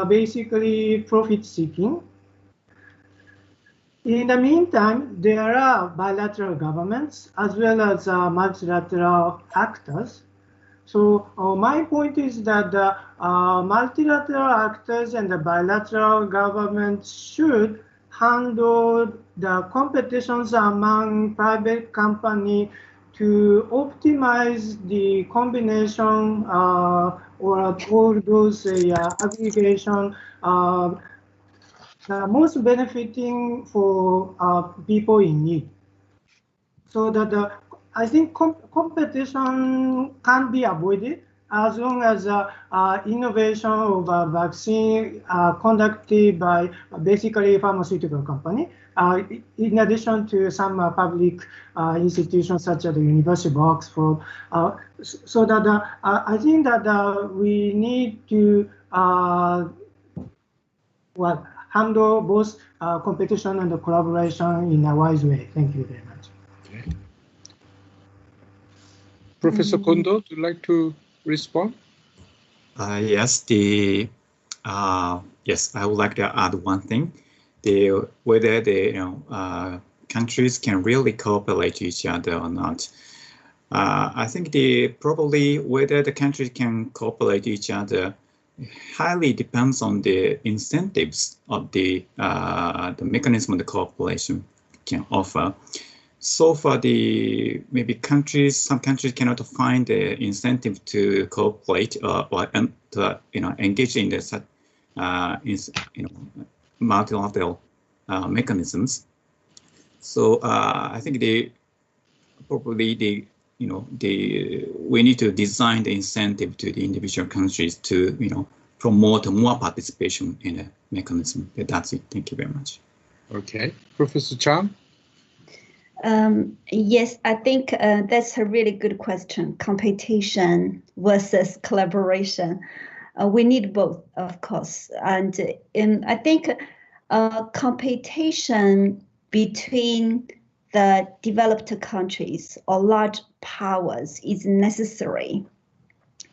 basically profit-seeking. In the meantime, there are bilateral governments as well as multilateral actors. So my point is that the multilateral actors and the bilateral governments should handle the competitions among private companies to optimize the combination or all those aggregation the most benefiting for people in need. So that I think competition can be avoided as long as innovation of a vaccine conducted by basically pharmaceutical company, in addition to some public institutions such as the University of Oxford. So that I think that we need to handle both competition and collaboration in a wise way. Thank you very much. Okay. Professor Kondo, would you like to respond? Yes, yes, I would like to add one thing. Whether the countries can really cooperate to each other or not. I think probably whether the countries can cooperate to each other highly depends on the incentives of the mechanism of the cooperation can offer. So far, maybe some countries cannot find the incentive to cooperate or to engage in this multilateral mechanisms. So I think probably we need to design the incentive to the individual countries to promote more participation in the mechanism. That's it. Thank you very much. Okay, Professor Chan. Yes, I think that's a really good question. Competition versus collaboration. We need both, of course. And I think competition between the developed countries or large powers is necessary.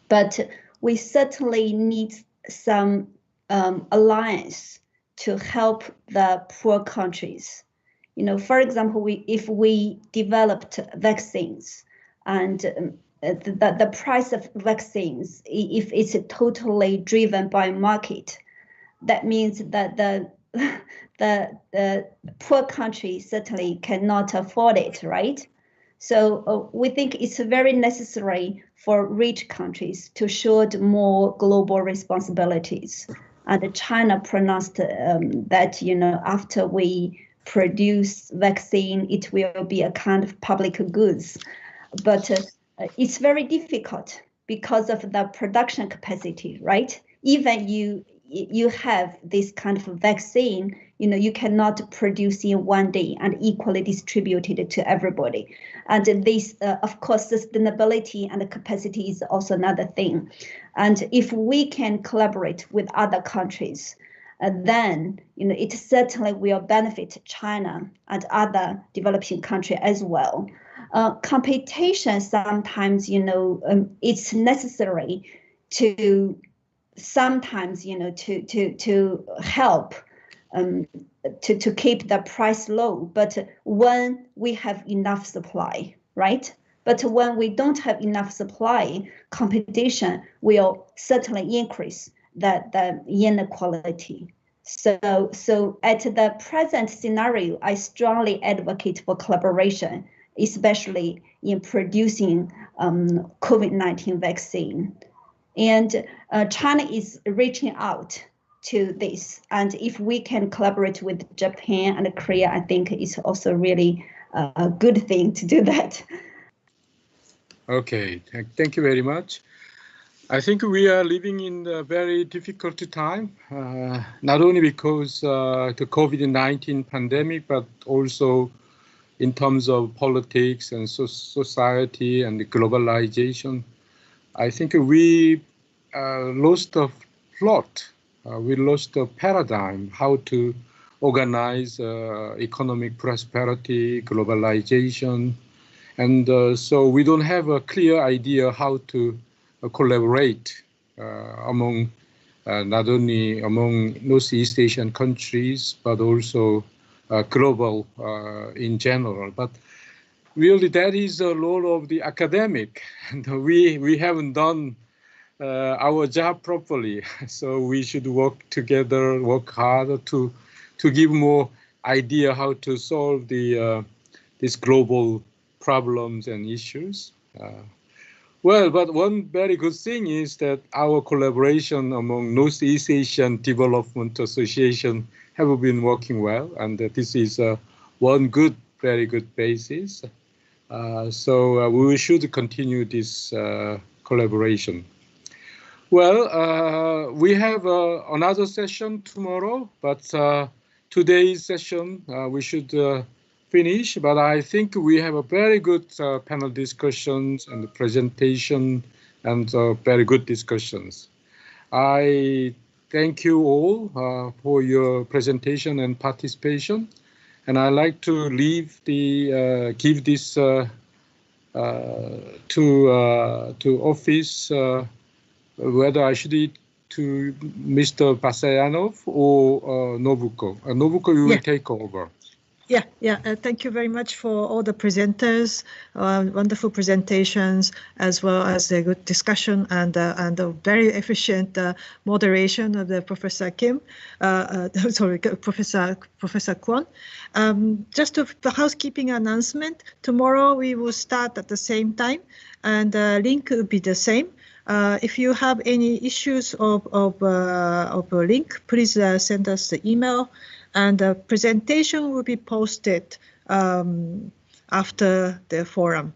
But we certainly need some alliance to help the poor countries. For example, if we developed vaccines and the price of vaccines, if it's totally driven by market, that means that the poor countries certainly cannot afford it, right? So we think it's very necessary for rich countries to shoulder more global responsibilities. And China pronounced that, after we produce vaccine, it will be a kind of public goods. But it's very difficult because of the production capacity, right? Even you have this kind of vaccine, you cannot produce in one day and equally distributed to everybody. And this, of course, sustainability and capacity is also another thing. And if we can collaborate with other countries, then it certainly will benefit China and other developing countries as well. Competition sometimes, it's necessary to sometimes, to help to keep the price low. But when we have enough supply, right? But when we don't have enough supply, competition will certainly increase the inequality. So at the present scenario, I strongly advocate for collaboration, especially in producing COVID-19 vaccine. And China is reaching out to this. And if we can collaborate with Japan and Korea, I think it's also really a good thing to do that. Okay, thank you very much. I think we are living in a very difficult time, not only because the COVID-19 pandemic, but also in terms of politics and society and globalization. I think we lost a plot. We lost a paradigm how to organize economic prosperity, globalization. And so we don't have a clear idea how to collaborate among not only among Northeast Asian countries, but also global in general. But really, that is the role of the academic. And we haven't done our job properly. So we should work together, work harder to give more idea how to solve these global problems and issues. Well, but one very good thing is that our collaboration among Northeast Asian Development Association have been working well, and this is one very good basis. So we should continue this collaboration. Well, we have another session tomorrow, but today's session we should finish. But I think we have a very good panel discussions and presentation and very good discussions. I thank you all for your presentation and participation. And I like to give this to office. Whether I should to Mr. Basayanov or Nobuko. Nobuko, you will take over. Yeah. Thank you very much for all the presenters, wonderful presentations, as well as a good discussion and a very efficient moderation of the Professor Kim. Professor Kwon. Just the housekeeping announcement. Tomorrow we will start at the same time, and the link will be the same. If you have any issues of a link, please send us the email, and the presentation will be posted after the forum.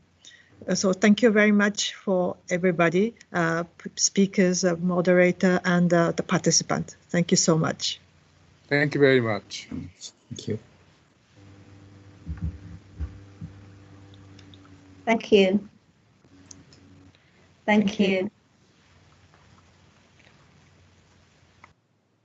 So thank you very much for everybody, speakers, moderator, and the participant. Thank you so much. Thank you very much. Thank you. Thank you. Thank you.